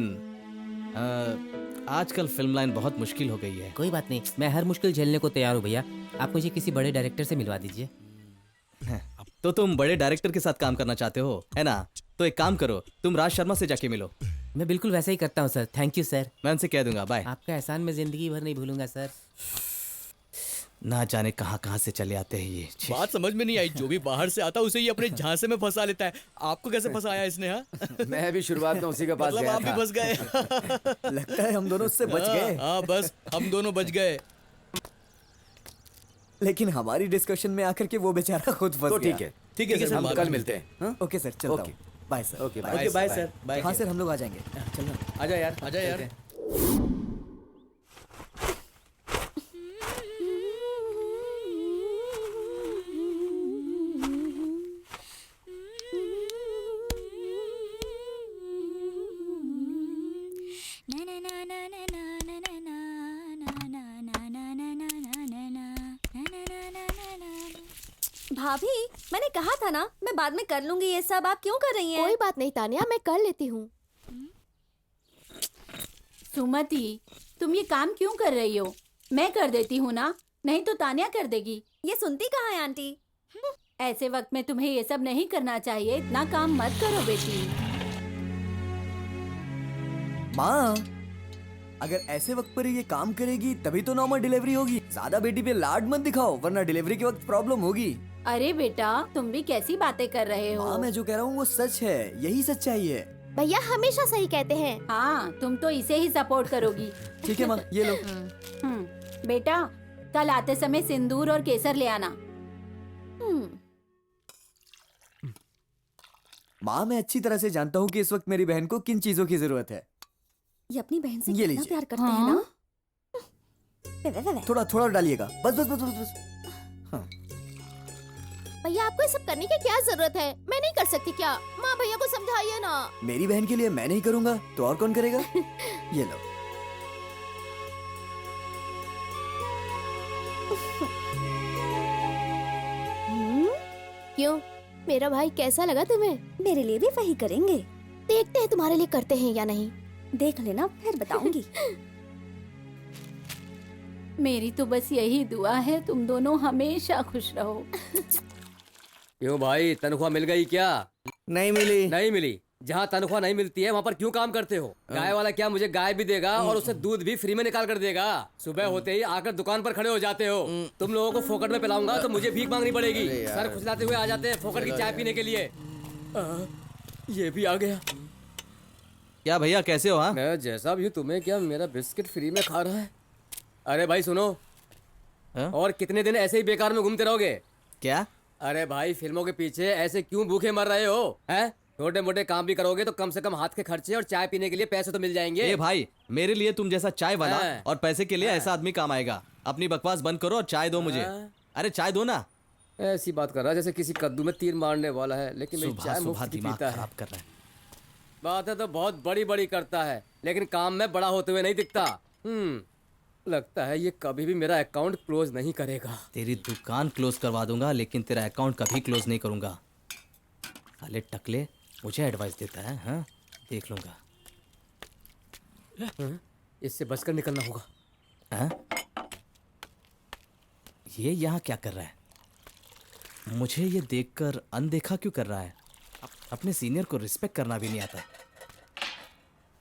आजकल फिल्म लाइन बहुत मुश्किल हो गई है। कोई बात नहीं, मैं हर मुश्किल झेलने को तैयार हूँ भैया। आप मुझे किसी बड़े डायरेक्टर से मिलवा दीजिए। तो तुम बड़े डायरेक्टर के साथ काम करना चाहते हो, है ना? तो एक काम करो, तुम राज शर्मा से जाके मिलो। मैं बिल्कुल वैसा ही करता हूँ सर। Thank you sir. मैं उनसे कह दूंगा। बाय। आपका एहसान मैं जिंदगी भर नहीं भूलूंगा सर। ना जाने कहाँ कहाँ से चले आते हैं ये। बात समझ में नहीं आई, जो भी बाहर से आता उसे ही अपने झांसे में फंसा लेता है। आपको कैसे फंसाया इसने? हाँ मैं भी शुरुआत में उसी के पास मतलब गया आप भी था। फंस गए। लगता है हम दोनों उससे बच गए। हाँ बस हम दोनों बच गए। लेकिन हमारी डिस्कशन में आकर के वो बेचारा खुद फंस तो गया। ठीक है सर, हम कल मिलते हैं। हाँ? ओके सर, चलता ओके। हूँ। Bye sir. Okay okay bye sir. Bye. हाँ सर, हम लोग आ जाएंगे। चलो। आजा यार, आजा यार। चलते हैं। भाभी, मैंने कहा था ना मैं बाद में कर लूंगी ये सब। आप क्यों कर रही हैं? कोई बात नहीं तानिया, मैं कर लेती हूँ। सुमति, तुम ये काम क्यों कर रही हो? मैं कर देती हूँ ना, नहीं तो तानिया कर देगी। ये सुनती कहाँ है आंटी? ऐसे वक्त में तुम्हें ये सब नहीं करना चाहिए। इतना काम मत करो बेटी। माँ, अगर ऐसे वक्त पर ये काम करेगी तभी तो नॉर्मल डिलीवरी होगी। ज्यादा बेटी पे लाड मत दिखाओ, वरना डिलीवरी के वक्त प्रॉब्लम होगी। अरे बेटा, तुम भी कैसी बातें कर रहे हो? माँ, मैं जो कह रहा हूँ वो सच है, यही सच्चाई है। भैया हमेशा सही कहते हैं। हाँ, तुम तो इसे ही सपोर्ट करोगी। ठीक है माँ, ये लो। बेटा, कल आते समय सिंदूर और केसर ले आना। माँ, मैं अच्छी तरह से जानता हूँ कि इस वक्त मेरी बहन को किन चीजों की जरूरत है। ये अपनी बहन से ये कितना लीजिए। प्यार करते हैं ना? थोड़ा थोड़ा डालिएगा, बस बस बस बस, बस। हाँ। भैया आपको ये सब करने की क्या जरूरत है? मैं नहीं कर सकती क्या? माँ भैया को समझाइए ना। मेरी बहन के लिए मैं नहीं करूँगा तो और कौन करेगा? ये लो। क्यों, मेरा भाई कैसा लगा तुम्हें? मेरे लिए भी वही करेंगे। देखते हैं तुम्हारे लिए करते हैं या नहीं। देख लेना, फिर बताऊंगी। मेरी तो बस यही दुआ है, तुम दोनों हमेशा खुश रहो। क्यों भाई, तनख्वाह मिल गई क्या? नहीं मिली। नहीं मिली? जहाँ तनख्वाह नहीं मिलती है वहाँ पर क्यों काम करते हो? गाय वाला क्या मुझे गाय भी देगा और उससे दूध भी फ्री में निकाल कर देगा? सुबह होते ही आकर दुकान पर खड़े हो जाते हो। तुम लोगों को फोकट में पिलाऊंगा तो मुझे भीख मांगनी पड़ेगी। सर खुजलाते हुए आ जाते हैं फोकट की चाय पीने के लिए। ये भी आ गया। क्या भैया, कैसे हो? हाँ, मैं जैसा भी हूँ, तुम्हें क्या मेरा बिस्किट फ्री में खा रहा है? अरे भाई सुनो, और कितने दिन ऐसे ही बेकार में घूमते रहोगे? क्या? अरे भाई, फिल्मों के पीछे ऐसे क्यों भूखे मर रहे हो? हैं? छोटे मोटे काम भी करोगे तो कम से कम हाथ के खर्चे और चाय पीने के लिए पैसे तो मिल जाएंगे। ए भाई, मेरे लिए तुम जैसा चाय वाला हाँ। और पैसे के लिए ऐसा आदमी काम आएगा। अपनी बकवास बंद करो और चाय दो मुझे। अरे चाय दो ना। ऐसी बात कर रहा है जैसे किसी कद्दू में तीर मारने वाला है, लेकिन मेरी सुबह चाय सुबह मुफ्त की दिमाग पीता है। खराब कर रहा है। बातें तो बहुत बड़ी बड़ी करता है, लेकिन काम में बड़ा होते हुए नहीं दिखता। लगता है ये कभी भी मेरा अकाउंट क्लोज नहीं करेगा। तेरी दुकान क्लोज करवा दूंगा, लेकिन तेरा अकाउंट कभी क्लोज नहीं करूंगा। साले टकले मुझे एडवाइस देता है। हाँ, देख लूंगा। इससे बचकर निकलना होगा। हाँ? ये यहाँ क्या कर रहा है? मुझे ये देखकर अनदेखा क्यों कर रहा है? अपने सीनियर को रिस्पेक्ट करना भी नहीं आता।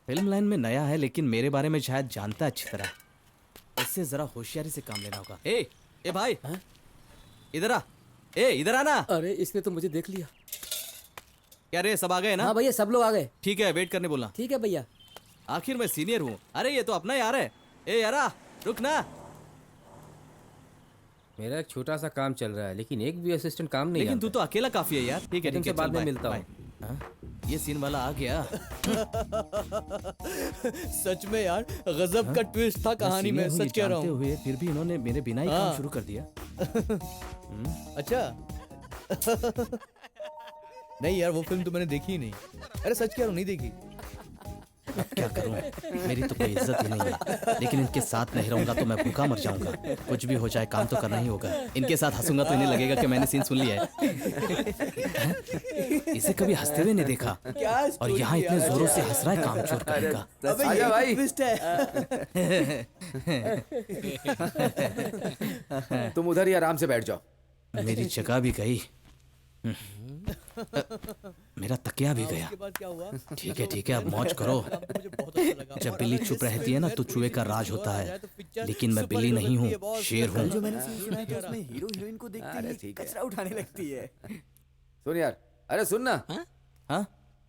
फिल्म लाइन में नया है, लेकिन मेरे बारे में शायद जानता है अच्छी तरह। इससे जरा होशियारी से काम लेना होगा। ए भाई, इधर आ। इधर आना। अरे इसने तो मुझे देख लिया। क्या रे, सब आ गए ना? हाँ भैया, सब लोग आ गए। ठीक है, वेट करने बोलना। ठीक है भैया। आखिर मैं सीनियर हूँ। अरे ये तो अपना यार है। यारा रुक ना। मेरा एक छोटा सा काम चल रहा है, लेकिन एक भी असिस्टेंट काम नहीं लेकिन तू तो अकेला काफी है यार। ठीक है, तुमसे बाद में मिलता हूँ। ये सीन वाला आ गया। सच में यार, गजब का ट्विस्ट था कहानी में, सच कह रहा हूँ। हुए फिर भी इन्होंने मेरे बिना ही काम शुरू कर दिया। अच्छा। नहीं यार, वो फिल्म तो मैंने देखी ही नहीं। अरे सच कह रहा हूँ, नहीं देखी। अब क्या करूं, मेरी तो कोई इज्जत ही नहीं है। लेकिन इनके साथ नहीं रहूंगा तो मैं भूखा मर जाऊंगा। कुछ भी हो जाए काम तो करना ही होगा। इनके साथ हंसूंगा तो इन्हें लगेगा कि मैंने सीन सुन लिया है। इसे कभी हंसते हुए नहीं देखा और यहाँ इतने जोरों से हंस रहा है कामचोर करेगा। आजा भाई। तुम उधर ही आराम से बैठ जाओ। मेरी जगह भी गई, मेरा तकिया भी गया। ठीक है अब मौज करो। जब बिल्ली चुप रहती है ना तो चूहे का राज होता है, लेकिन मैं बिल्ली नहीं हूँ, शेर हूँ। जो मैंने सीन सुना है तो उसमें हीरो हीरोइन को देखते ही कचरा उठाने लगती है। सुन यार, अरे सुन ना। हाँ?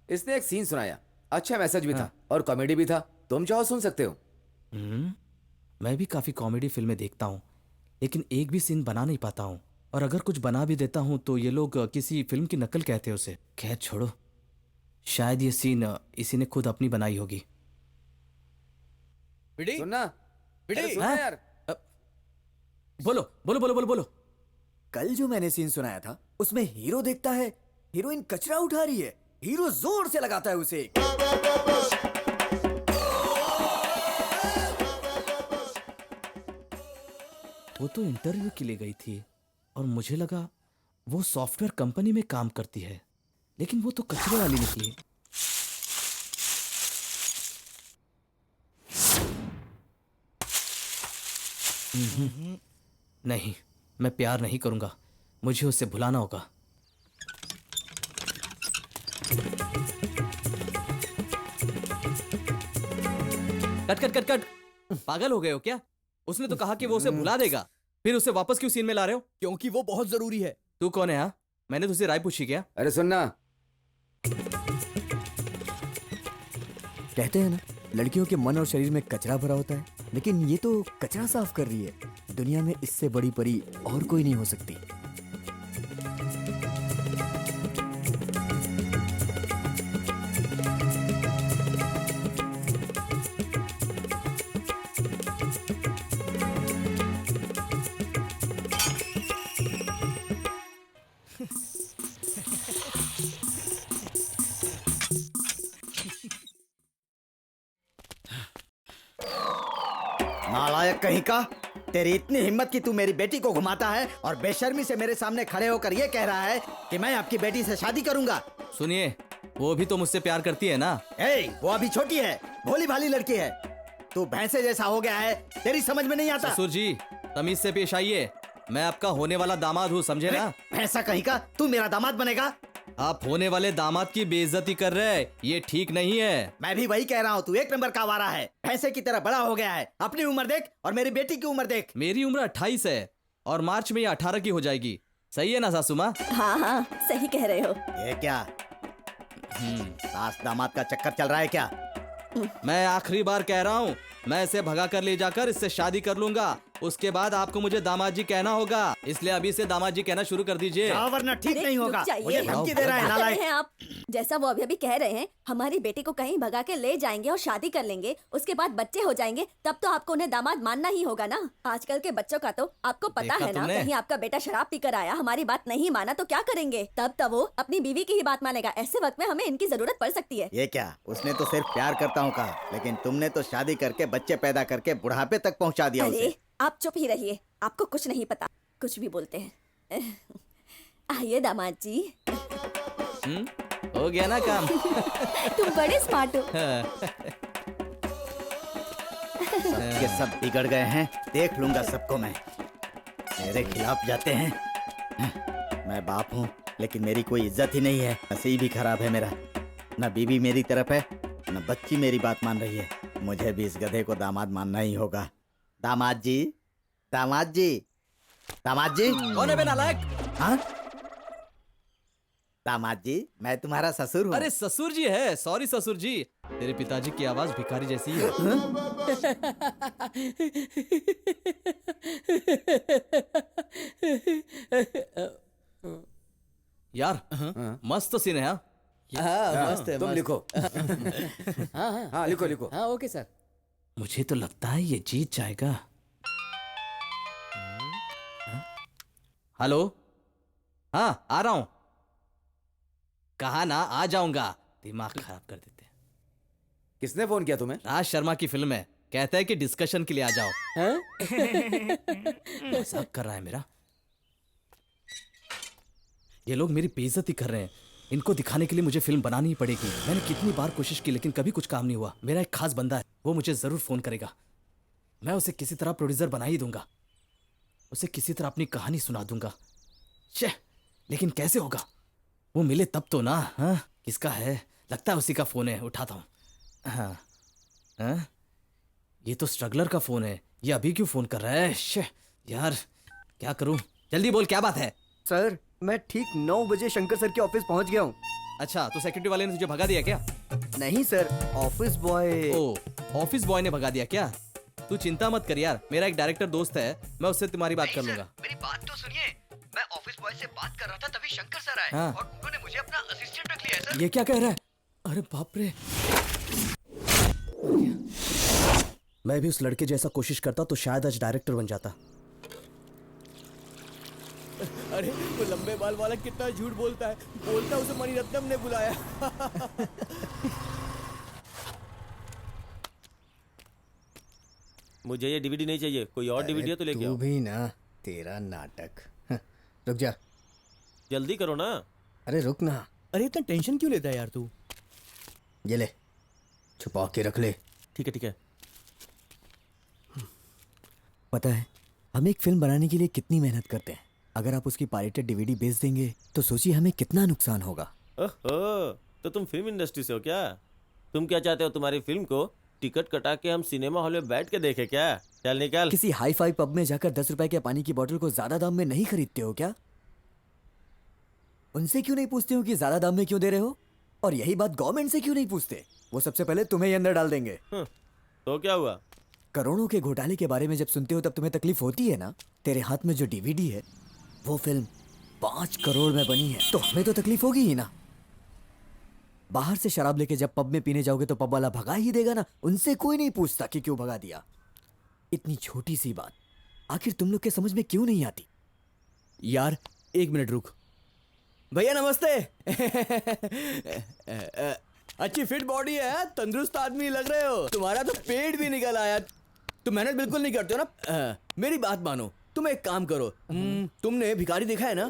इसने एक सीन सुनाया, अच्छा मैसेज भी था और कॉमेडी भी था। तुम चाहो सुन सकते हो। मैं भी काफी कॉमेडी फिल्में देखता हूँ, लेकिन एक भी सीन बना नहीं पाता हूँ। और अगर कुछ बना भी देता हूँ तो ये लोग किसी फिल्म की नकल कहते हैं उसे। खैर छोड़ो, शायद ये सीन इसी ने खुद अपनी बनाई होगी। सुनना, अरे सुनना हाँ? यार। बोलो बोलो बोलो बोलो बोलो। कल जो मैंने सीन सुनाया था उसमें हीरो देखता है हीरोइन कचरा उठा रही है, हीरो जोर से लगाता है उसे। वो तो इंटरव्यू के लिए गई थी और मुझे लगा वो सॉफ्टवेयर कंपनी में काम करती है, लेकिन वो तो कचरे वाली निकली। नहीं, मैं प्यार नहीं करूंगा, मुझे उससे भुलाना होगा। कट कट कट कट, पागल हो गए हो क्या? उसने तो कहा कि वो उसे भुला देगा, फिर उसे वापस क्यों सीन में ला रहे हो? क्योंकि वो बहुत जरूरी है। तू कौन है? हाँ, मैंने तुझसे राय पूछी क्या? अरे सुनना, कहते हैं ना लड़कियों के मन और शरीर में कचरा भरा होता है, लेकिन ये तो कचरा साफ कर रही है। दुनिया में इससे बड़ी परी और कोई नहीं हो सकती। नालायक कहीं का, तेरी इतनी हिम्मत कि तू मेरी बेटी को घुमाता है और बेशर्मी से मेरे सामने खड़े होकर ये कह रहा है कि मैं आपकी बेटी से शादी करूंगा। सुनिए, वो भी तो मुझसे प्यार करती है ना। वो अभी छोटी है, भोली भाली लड़की है। तू भैंसे जैसा हो गया है, तेरी समझ में नहीं आता। ससुर जी, तमीज से पेश आइए, मैं आपका होने वाला दामाद हूँ, समझे ना? भैंसा कहीं का, तू मेरा दामाद बनेगा? आप होने वाले दामाद की बेइज्जती कर रहे हैं, ये ठीक नहीं है। मैं भी वही कह रहा हूँ, तू एक नंबर का आवारा है, भैंसे की तरह बड़ा हो गया है। अपनी उम्र देख और मेरी बेटी की उम्र देख। मेरी उम्र 28 है और मार्च में ये 18 की हो जाएगी। सही है ना सासू माँ? हाँ हाँ सही कह रहे हो। ये क्या सास दामाद का चक्कर चल रहा है क्या? मैं आखिरी बार कह रहा हूँ, मैं इसे भगा कर ले जाकर इससे शादी कर लूंगा। उसके बाद आपको मुझे दामाद जी कहना होगा, इसलिए अभी से दामाद जी कहना शुरू कर दीजिए। वरना ठीक नहीं होगा। मुझे धमकी दे रहा है नालायक। हैं आप, जैसा वो अभी अभी कह रहे हैं, हमारी बेटी को कहीं भगा के ले जाएंगे और शादी कर लेंगे, उसके बाद बच्चे हो जाएंगे, तब तो आपको उन्हें दामाद मानना ही होगा ना। आजकल के बच्चों का तो आपको पता है ना, कहीं आपका बेटा शराब पीकर आया, हमारी बात नहीं माना तो क्या करेंगे? तब तो वो अपनी बीवी की ही बात मानेगा। ऐसे वक्त में हमें इनकी जरूरत पड़ सकती है। ये क्या, उसने तो सिर्फ प्यार करता हूँ कहा, लेकिन तुमने तो शादी करके बच्चे पैदा करके बुढ़ापे तक पहुँचा दिया उसे। आप चुप ही रहिए, आपको कुछ नहीं पता, कुछ भी बोलते हैं। आइए दामाद जी। हो गया ना काम। तुम बड़े स्मार्ट हो। ये सब बिगड़ गए हैं, देख लूंगा सबको मैं। मेरे खिलाफ जाते हैं। मैं बाप हूँ लेकिन मेरी कोई इज्जत ही नहीं है। नसीब ही खराब है मेरा, न बीवी मेरी तरफ है न बच्ची मेरी बात मान रही है। मुझे भी इस गधे को दामाद मानना ही होगा। दामाद जी, दामाद जी, दामाद जी। कौन है बे नालायक? हाँ दामाद जी, मैं तुम्हारा ससुर हूँ। अरे ससुर जी है, सॉरी ससुर जी, तेरे पिताजी की आवाज भिखारी जैसी है। यार मस्त सीन है। हाँ मस्त है। तुम लिखो। हाँ लिखो लिखो। हाँ ओके सर। मुझे तो लगता है ये जीत जाएगा। हेलो, हाँ आ रहा हूं। कहा ना आ जाऊंगा, दिमाग खराब कर देते। किसने फोन किया तुम्हें? राज शर्मा की फिल्म है, कहता है कि डिस्कशन के लिए आ जाओ। मजाक कर रहा है मेरा। ये लोग मेरी बेइज्जती कर रहे हैं। इनको दिखाने के लिए मुझे फिल्म बनानी ही पड़ेगी। मैंने कितनी बार कोशिश की लेकिन कभी कुछ काम नहीं हुआ। मेरा एक खास बंदा है, वो मुझे जरूर फोन करेगा। मैं उसे किसी तरह प्रोड्यूसर बना ही दूंगा, उसे किसी तरह अपनी कहानी सुना दूंगा। शे, लेकिन कैसे होगा? वो मिले तब तो ना। हाँ, किसका है? लगता है उसी का फोन है, उठाता हूँ। हाँ, हाँ? ये तो स्ट्रगलर का फोन है। ये अभी क्यों फोन कर रहा है? शे, यार क्या करूं? जल्दी बोल, क्या बात है? सर, मैं ठीक 9 बजे शंकर सर के ऑफिस पहुंच गया हूँ। अच्छा, तो सेक्रेटरी वाले ने तुझे भगा दिया क्या? नहीं सर, ऑफिस बॉय। ओ, ऑफिस बॉय ने भगा दिया क्या? तू चिंता मत कर यार, मेरा एक डायरेक्टर दोस्त है, मैं उससे तुम्हारी बात कर लूंगा। मेरी बात तो सुनिए, मैं ऑफिस बॉय से बात कर रहा था तभी शंकर सर आए हाँ। और उन्होंने मुझे अपना असिस्टेंट रख लिया है सर। ये क्या कह रहा है? अरे बाप रे। मैं भी उस लड़के जैसा कोशिश करता तो शायद आज डायरेक्टर बन जाता। अरे वो लंबे बाल वाला कितना झूठ बोलता है। बोलता उसे मणिरत्नम ने बुलाया। मुझे ये डीवीडी नहीं चाहिए, कोई और डीवीडी है तो लेके तू आओ। भी ना, तेरा नाटक। रुक जा। जल्दी करो ना। अरे रुक ना। अरे इतना टेंशन क्यों लेता है यार तू? ये ले, छुपा के रख ले। ठीक है ठीक है। पता है हम एक फिल्म बनाने के लिए कितनी मेहनत करते हैं। अगर आप उसकी पायरेटेड डीवीडी बेच देंगे तो सोचिए हमें कितना नुकसान होगा। ओहो, तो तुम फिल्म इंडस्ट्री से हो क्या? तुम क्या चाहते हो, तुम्हारी फिल्म को टिकट कटा के हम सिनेमा हॉल में बैठ के देखे क्या? चल निकाल। किसी हाई फाई पब में जाकर 10 रुपए के पानी की बोतल को ज्यादा दाम में नहीं खरीदते हो क्या? उनसे क्यों नहीं पूछते हो कि ज्यादा दाम में क्यों दे रहे हो? और यही बात गवर्नमेंट से क्यों नहीं पूछते? वो सबसे पहले तुम्हें ही अंदर डाल देंगे। तो क्या हुआ? करोड़ों के घोटाले के बारे में जब सुनते हो तब तुम्हें तकलीफ होती है ना? तेरे हाथ में जो डीवीडी है वो फिल्म 5 करोड़ में बनी है तो हमें तो तकलीफ होगी ही ना। बाहर से शराब लेके जब पब में पीने जाओगे तो पब वाला भगा ही देगा ना। उनसे कोई नहीं पूछता कि क्यों भगा दिया। इतनी छोटी सी बात आखिर तुम लोग के समझ में क्यों नहीं आती? यार 1 मिनट रुक। भैया नमस्ते। अच्छी फिट बॉडी है, तंदुरुस्त आदमी लग रहे हो। तुम्हारा तो पेट भी निकल आया। तुम मेहनत बिल्कुल नहीं करते हो ना। मेरी बात मानो, तुम एक काम करो। तुमने भिखारी देखा है ना?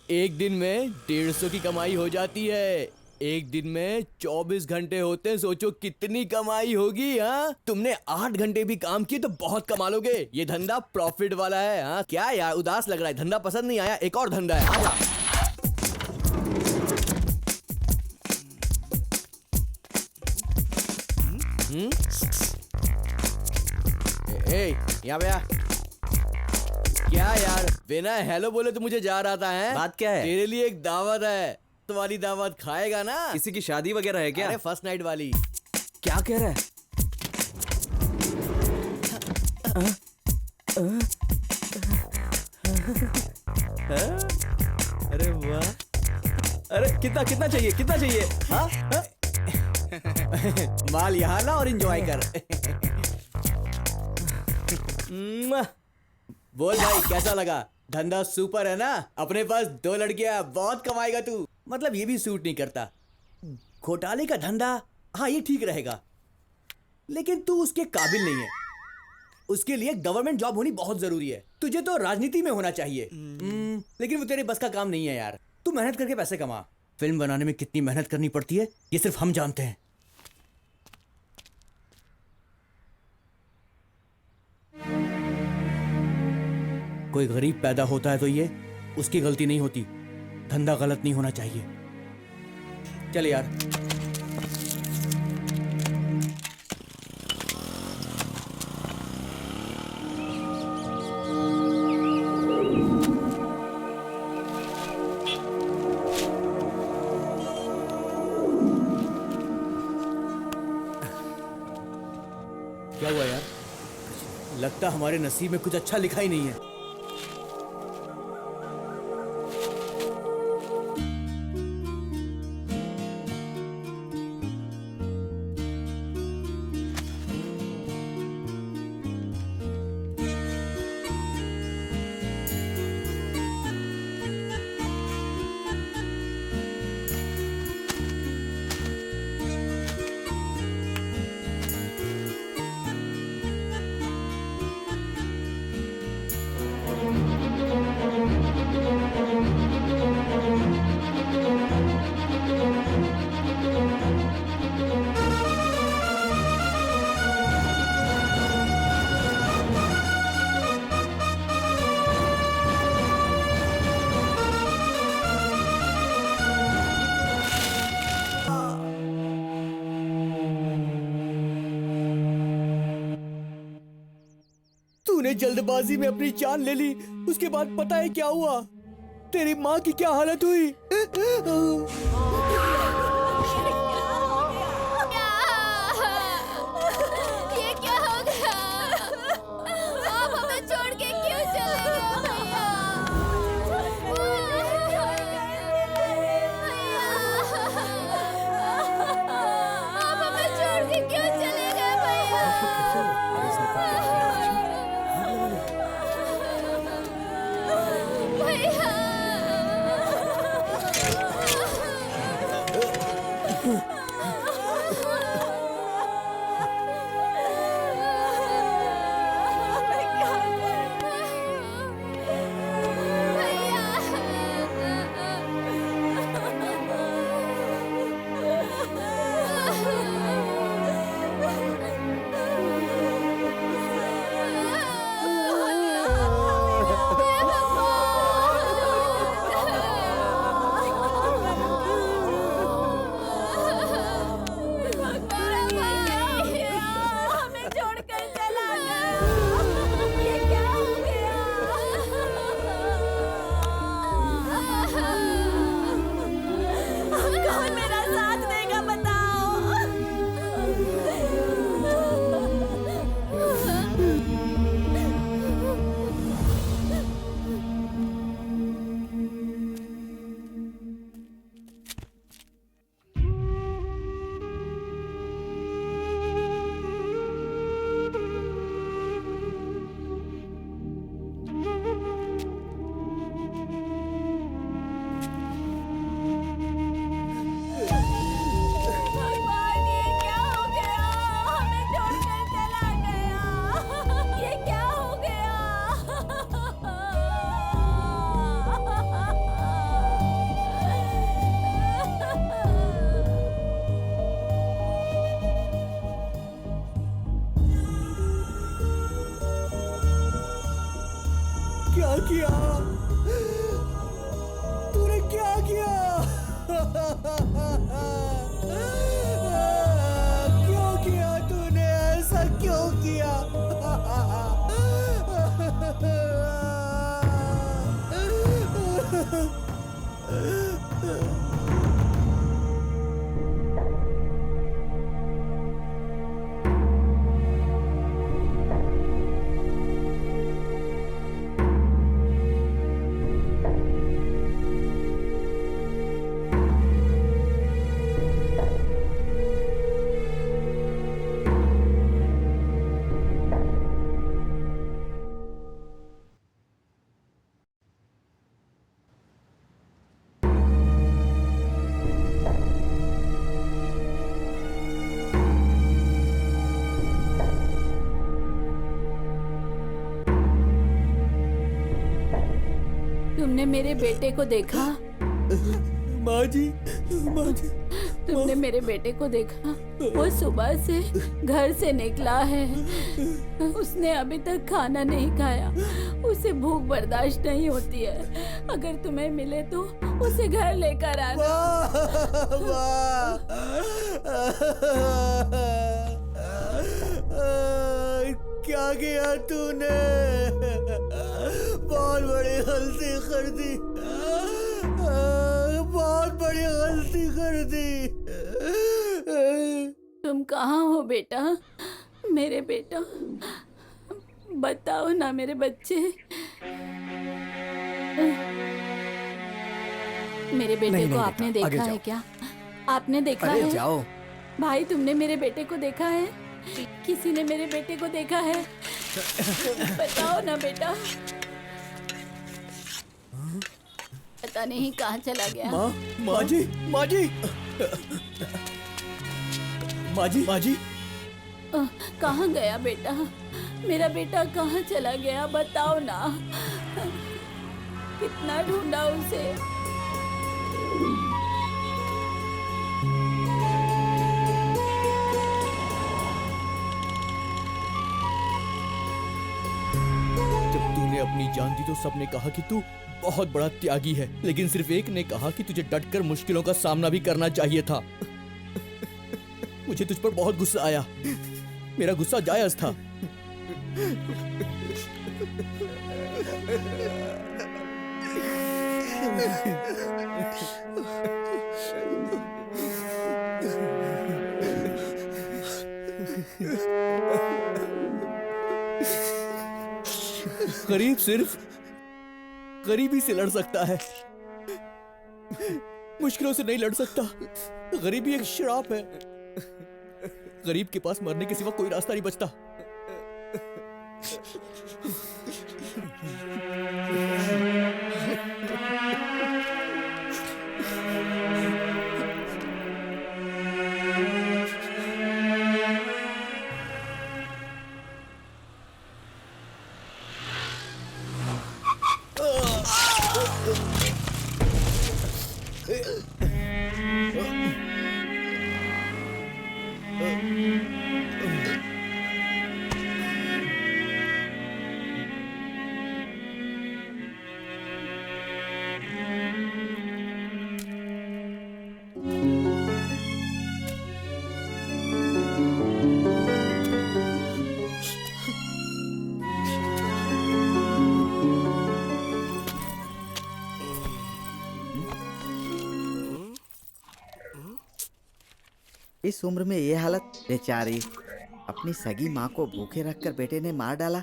एक दिन में 150 की कमाई हो जाती है। एक दिन में 24 घंटे होते हैं। सोचो कितनी कमाई होगी। हाँ, तुमने 8 घंटे भी काम किए तो बहुत कमा लोगे। ये धंधा प्रॉफिट वाला है। हाँ, क्या यार उदास लग रहा है? धंधा पसंद नहीं आया? एक और धंधा है, आजा। यहाँ पे आ। क्या यार, बिना हेलो बोले तो मुझे जा रहा था। है बात क्या है? तेरे लिए एक दावत है। तुम्हारी दावत खाएगा ना? किसी की शादी वगैरह है क्या? अरे फर्स्ट नाइट वाली। क्या कह रहा है? अरे वाह। अरे कितना कितना चाहिए, कितना चाहिए? हाँ? माल यहाँ ला और एंजॉय कर। बोल भाई, कैसा लगा? धंधा सुपर है ना? अपने पास 2 लड़कियां, बहुत कमाएगा तू। मतलब ये भी सूट नहीं करता। घोटाले का धंधा, हाँ ये ठीक रहेगा, लेकिन तू उसके काबिल नहीं है। उसके लिए गवर्नमेंट जॉब होनी बहुत जरूरी है। तुझे तो राजनीति में होना चाहिए। लेकिन वो तेरे बस का काम नहीं है यार। तू मेहनत करके पैसे कमा। फिल्म बनाने में कितनी मेहनत करनी पड़ती है ये सिर्फ हम जानते हैं। कोई गरीब पैदा होता है तो ये उसकी गलती नहीं होती। धंधा गलत नहीं होना चाहिए। चल यार। लगता हमारे नसीब में कुछ अच्छा लिखा ही नहीं है। तूने जल्दबाजी में अपनी जान ले ली, उसके बाद पता है क्या हुआ? तेरी माँ की क्या हालत हुई? ये क्या हो गया? आप हमें छोड़ के क्यों चले गए भैया? आप हमें छोड़ के क्यों चले गए भैया? क्या किया? तूने क्या किया? क्यों किया तूने ऐसा? क्यों किया? तुमने मेरे बेटे को देखा? माँ जी, माँ जी, तुमने मेरे बेटे को देखा? वो सुबह से घर से निकला है, उसने अभी तक खाना नहीं खाया, उसे भूख बर्दाश्त नहीं होती है। अगर तुम्हें मिले तो उसे घर लेकर आना। क्या किया तूने? बहुत बड़ी गलती कर दी, बहुत बड़ी गलती कर दी। तुम कहाँ हो बेटा? मेरे बेटा, बताओ ना मेरे बच्चे। मेरे बेटे नहीं, को नहीं आपने बेटा, आगे देखा है जाओ। क्या? आपने देखा अरे है? जाओ। भाई तुमने मेरे बेटे को देखा है? किसी ने मेरे बेटे को देखा है? बताओ ना बेटा। पता नहीं कहाँ चला गया। माँ जी, माँ जी, माँ जी, माँ जी। कहाँ गया बेटा? मेरा बेटा कहाँ चला गया? बताओ ना। कितना ढूंढा उसे। जब तूने अपनी जान दी तो सबने कहा कि तू बहुत बड़ा त्यागी है, लेकिन सिर्फ एक ने कहा कि तुझे डटकर मुश्किलों का सामना भी करना चाहिए था। मुझे तुझ पर बहुत गुस्सा आया। मेरा गुस्सा जायज था। गरीब सिर्फ गरीबी से लड़ सकता है, मुश्किलों से नहीं लड़ सकता। गरीबी एक श्राप है। गरीब के पास मरने के सिवा कोई रास्ता नहीं बचता। इस उम्र में ये हालत, बेचारी अपनी सगी माँ को भूखे रखकर बेटे ने मार डाला।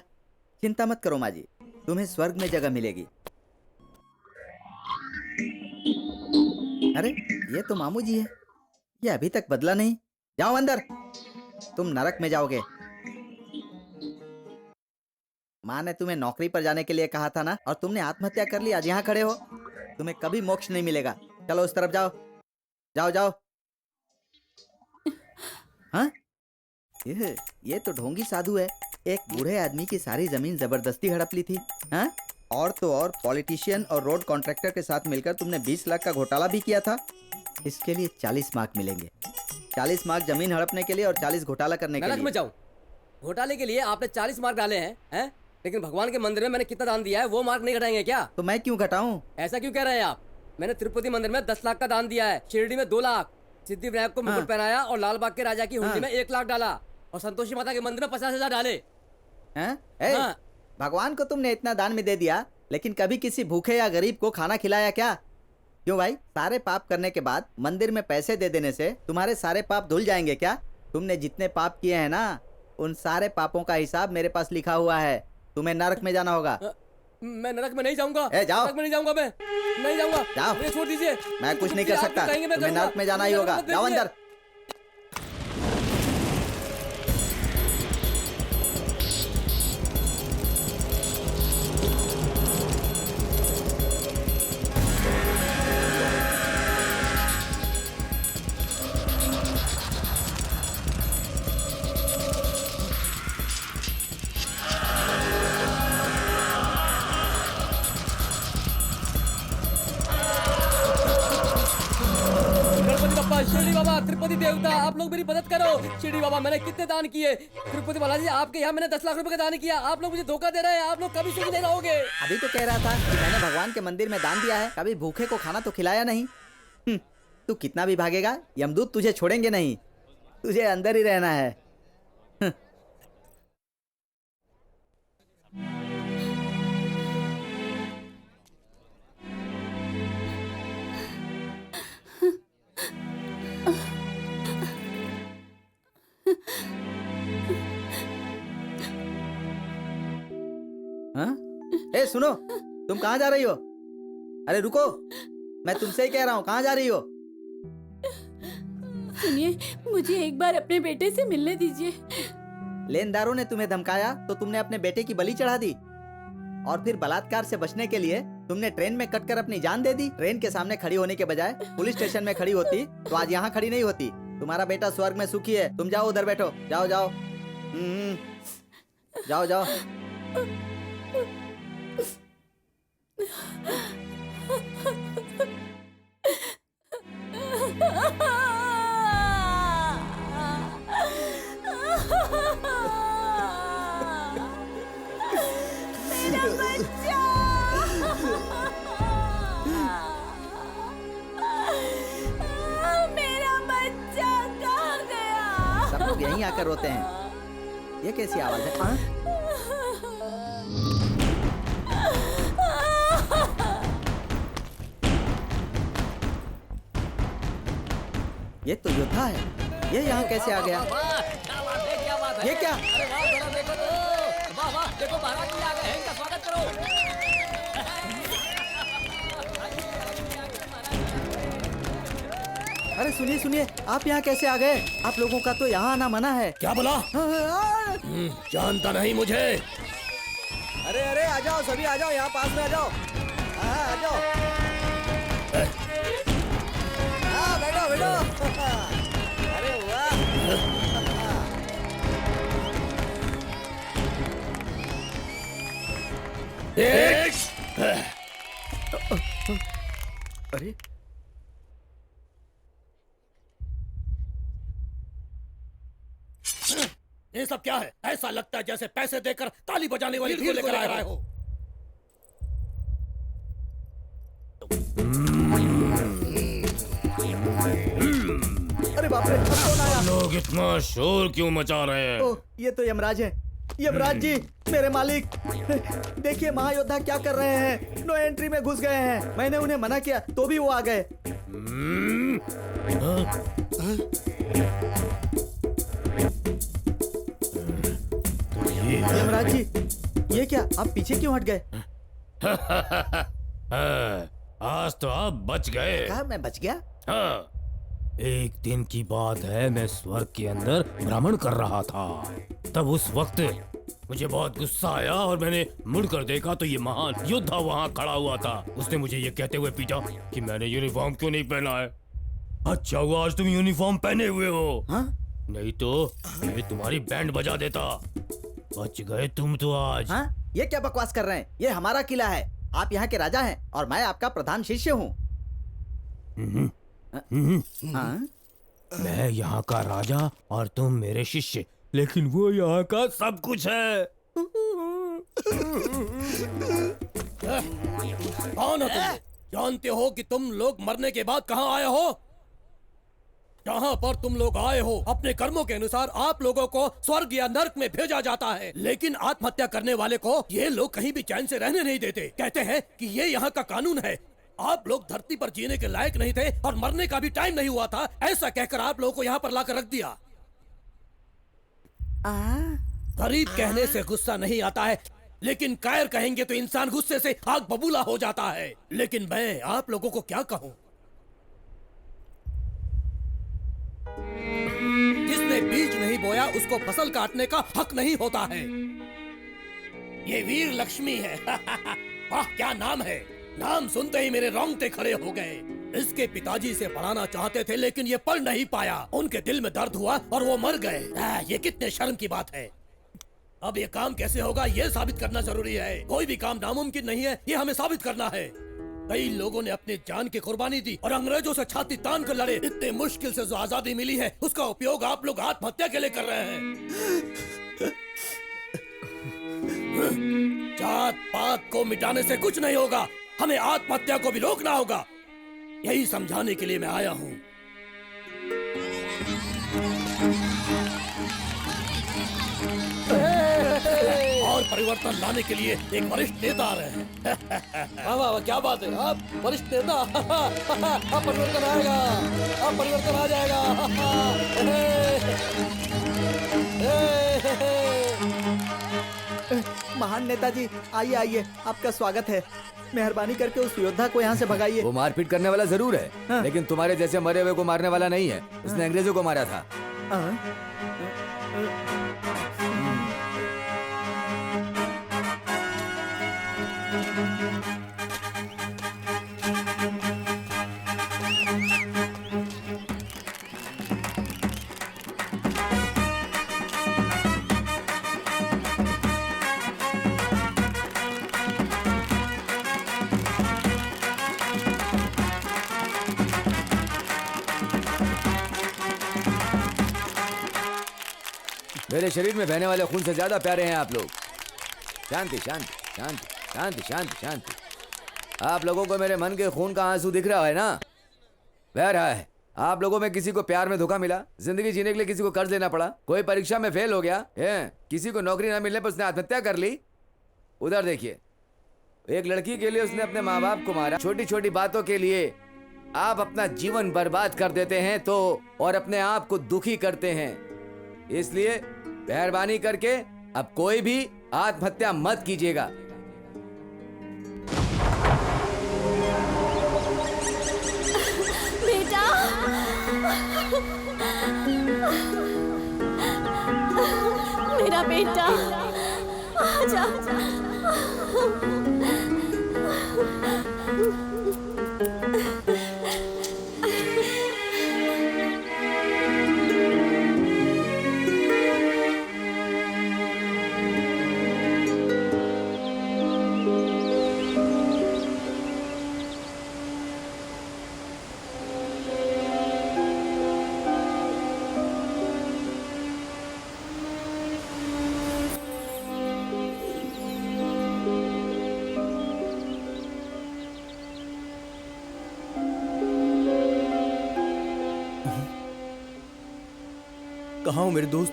चिंता मत करो माँ जी, तुम्हें स्वर्ग में जगह मिलेगी। अरे ये तो मामू जी है, ये अभी तक बदला नहीं। जाओ अंदर, तुम नरक में जाओगे। माँ ने तुम्हें नौकरी पर जाने के लिए कहा था ना, और तुमने आत्महत्या कर ली। आज यहाँ खड़े हो। तुम्हें कभी मोक्ष नहीं मिलेगा। चलो उस तरफ जाओ, जाओ जाओ। हाँ, ये तो ढोंगी साधु है। एक बूढ़े आदमी की सारी जमीन जबरदस्ती हड़प ली थी। हाँ, और तो और पॉलिटिशियन और रोड कॉन्ट्रैक्टर के साथ मिलकर तुमने 20 लाख का घोटाला भी किया था। इसके लिए 40 मार्क मिलेंगे। 40 मार्क जमीन हड़पने के लिए और 40 घोटाला करने के लिए। नरक में जाऊं। घोटाले के लिए आपने 40 मार्क डाले हैं? लेकिन भगवान के मंदिर में मैंने कितना दान दिया है, वो मार्क नहीं घटाएंगे क्या? तो मैं क्यों घटाऊं? ऐसा क्यों कह रहे हैं आप? मैंने तिरुपति मंदिर में 10 लाख का दान दिया है, शिरडी में 2 लाख, सिद्धि विनायक को मुकुट पहनाया और लाल बाग के राजा की हुंडी में 1 लाख डाला, और संतोषी माता के मंदिर में 50,000 डाले। हाँ? भगवान को तुमने इतना दान में दे दिया, लेकिन कभी किसी भूखे या गरीब को खाना खिलाया क्या? क्यों भाई, सारे पाप करने के बाद मंदिर में पैसे दे देने से तुम्हारे सारे पाप धुल जाएंगे क्या? तुमने जितने पाप किए हैं ना, उन सारे पापों का हिसाब मेरे पास लिखा हुआ है। तुम्हें नरक में जाना होगा। मैं नरक में नहीं जाऊंगा। जाओ। नरक में नहीं जाऊंगा, मैं नहीं जाऊंगा। जाओ, मुझे छोड़ दीजिए। मैं कुछ नहीं कर सकता। तुम्हें नरक में जाना ही होगा। जाओ अंदर। शिरडी बाबा, तिरुपति देवता, आप लोग मेरी मदद करो। शिरडी बाबा, मैंने कितने दान किए। तिरुपति बालाजी, आपके यहाँ मैंने 10 लाख रुपए का दान किया। आप लोग मुझे धोखा दे रहे हैं। आप लोग कभी सुखी नहीं रहोगे। अभी तो कह रहा था कि मैंने भगवान के मंदिर में दान दिया है, कभी भूखे को खाना तो खिलाया नहीं। तू कितना भी भागेगा, यमदूत तुझे छोड़ेंगे नहीं। तुझे अंदर ही रहना है। सुनो, तुम कहाँ जा रही हो? अरे रुको, मैं तुमसे ही कह रहा हूँ, कहाँ जा रही हो? सुनिए, मुझे एक बार अपने बेटे से मिलने दीजिए। लेनदारों ने तुम्हें धमकाया तो तुमने अपने बेटे की बलि चढ़ा दी, और फिर बलात्कार से बचने के लिए तुमने ट्रेन में कटकर अपनी जान दे दी। ट्रेन के सामने खड़ी होने के बजाय पुलिस स्टेशन में खड़ी होती तो आज यहाँ खड़ी नहीं होती। तुम्हारा बेटा स्वर्ग में सुखी है। तुम जाओ, उधर बैठो, जाओ जाओ। जाओ जाओ। मेरा बच्चा, मेरा बच्चा कहाँ गया? सब लोग यहीं आकर रोते हैं। ये कैसी आवाज है? हाँ? ये तो योद्धा है। ये यहाँ कैसे आ गया? ये क्या? अरे वाह, जरा देखो तो। वाह वाह, देखो महाराज जी आ गए हैं, इनका स्वागत करो। अरे सुनिए सुनिए, आप यहाँ कैसे आ गए? आप लोगों का तो यहाँ आना मना है। क्या बोला? जानता नहीं मुझे। अरे अरे आ जाओ, सभी आ जाओ, यहाँ पास में आ जाओ। हाँ आ जाओ। हाँ बैठो बैठो। अरे वाह। अरे ये सब क्या है? ऐसा लगता है जैसे पैसे देकर ताली बजाने वाली भीड़ लेकर आ रहे हो। अरे बाप रे, कौन आया? लोग इतना शोर क्यों मचा रहे हैं? ओह, ये तो यमराज है। यमराज जी, मेरे मालिक, देखिए महायोद्धा क्या कर रहे हैं। नो एंट्री में घुस गए हैं। मैंने उन्हें मना किया तो भी वो आ गए। यमराज जी, ये क्या, आप पीछे क्यों हट गए? आज तो आप बच गए। कहा मैं बच गया? हाँ, एक दिन की बात है, मैं स्वर्ग के अंदर भ्रमण कर रहा था। तब उस वक्त मुझे बहुत गुस्सा आया और मैंने मुड़कर देखा तो ये महान योद्धा वहाँ खड़ा हुआ था। उसने मुझे ये कहते हुए पीटा कि मैंने यूनिफॉर्म क्यों नहीं पहना है। अच्छा हुआ आज तुम यूनिफॉर्म पहने हुए हो। हाँ? नहीं तो मैं तुम्हारी बैंड बजा देता। बच गए तुम तो आज। हाँ? ये क्या बकवास कर रहे हैं? ये हमारा किला है। आप यहाँ के राजा हैं और मैं आपका प्रधान शिष्य हूँ। हाँ? मैं यहाँ का राजा और तुम मेरे शिष्य, लेकिन वो यहाँ का सब कुछ है। कौन हो तुम? जानते हो कि तुम लोग मरने के बाद कहाँ आए हो? जहाँ पर तुम लोग आए हो, अपने कर्मों के अनुसार आप लोगों को स्वर्ग या नर्क में भेजा जाता है। लेकिन आत्महत्या करने वाले को ये लोग कहीं भी चैन से रहने नहीं देते। कहते हैं कि ये यहाँ का कानून है। आप लोग धरती पर जीने के लायक नहीं थे और मरने का भी टाइम नहीं हुआ था। ऐसा कहकर आप लोगों को यहाँ पर लाकर रख दिया। गरीब कहने से गुस्सा नहीं आता है, लेकिन कायर कहेंगे तो इंसान गुस्से से आग बबूला हो जाता है। लेकिन मैं आप लोगों को क्या कहूँ? जिसने बीज नहीं बोया उसको फसल काटने का हक नहीं होता है। ये वीर लक्ष्मी है। वाह क्या नाम है! नाम सुनते ही मेरे रोंगटे खड़े हो गए। इसके पिताजी से पढ़ाना चाहते थे लेकिन ये पढ़ नहीं पाया। उनके दिल में दर्द हुआ और वो मर गए। ये कितने शर्म की बात है। अब ये काम कैसे होगा ये साबित करना जरूरी है। कोई भी काम नामुमकिन नहीं है, ये हमें साबित करना है। कई लोगों ने अपनी जान की कुर्बानी दी और अंग्रेजों से छाती तान कर लड़े। इतने मुश्किल से जो आजादी मिली है उसका उपयोग आप लोग आत्महत्या के लिए कर रहे हैं। जात पात को मिटाने से कुछ नहीं होगा, हमें आत्महत्या को भी रोकना होगा। यही समझाने के लिए मैं आया हूँ। और परिवर्तन लाने के लिए एक वरिष्ठ नेता आ रहे हैं। वाह वाह क्या बात है, आप वरिष्ठ नेता। अब परिवर्तन आएगा, अब परिवर्तन आ जाएगा। महान नेताजी, आइए आइए, आपका स्वागत है। मेहरबानी करके उस योद्धा को यहाँ से भगाइए। वो मारपीट करने वाला जरूर है, हाँ। लेकिन तुम्हारे जैसे मरे हुए को मारने वाला नहीं है। उसने अंग्रेजों को मारा था। मेरे शरीर में बहने वाले खून से ज्यादा प्यारे हैं आप लोग। शांति शांति शांति शांति शांति शांति। आप लोगों को मेरे मन के खून का आंसू दिख रहा है ना? बह रहा है। आप लोगों में किसी को प्यार में धोखा मिला, जिंदगी जीने के लिए किसी को कर्ज लेना पड़ा, कोई परीक्षा में फेल हो गया है, किसी को नौकरी ना मिलने पर उसने आत्महत्या कर ली। उधर देखिए, एक लड़की के लिए उसने अपने माँ बाप को मारा। छोटी छोटी बातों के लिए आप अपना जीवन बर्बाद कर देते हैं तो और अपने आप को दुखी करते हैं। इसलिए मेहरबानी करके अब कोई भी आत्महत्या मत कीजिएगा। बेटा, मेरा बेटा, आजा। कहाँ हो मेरे दोस्त?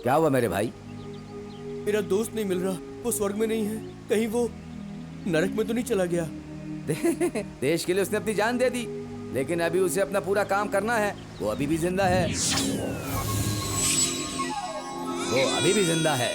क्या हुआ मेरे भाई? मेरा दोस्त नहीं मिल रहा। वो स्वर्ग में नहीं है, कहीं वो नरक में तो नहीं चला गया? देश के लिए उसने अपनी जान दे दी, लेकिन अभी उसे अपना पूरा काम करना है। वो अभी भी जिंदा है। वो अभी भी जिंदा है।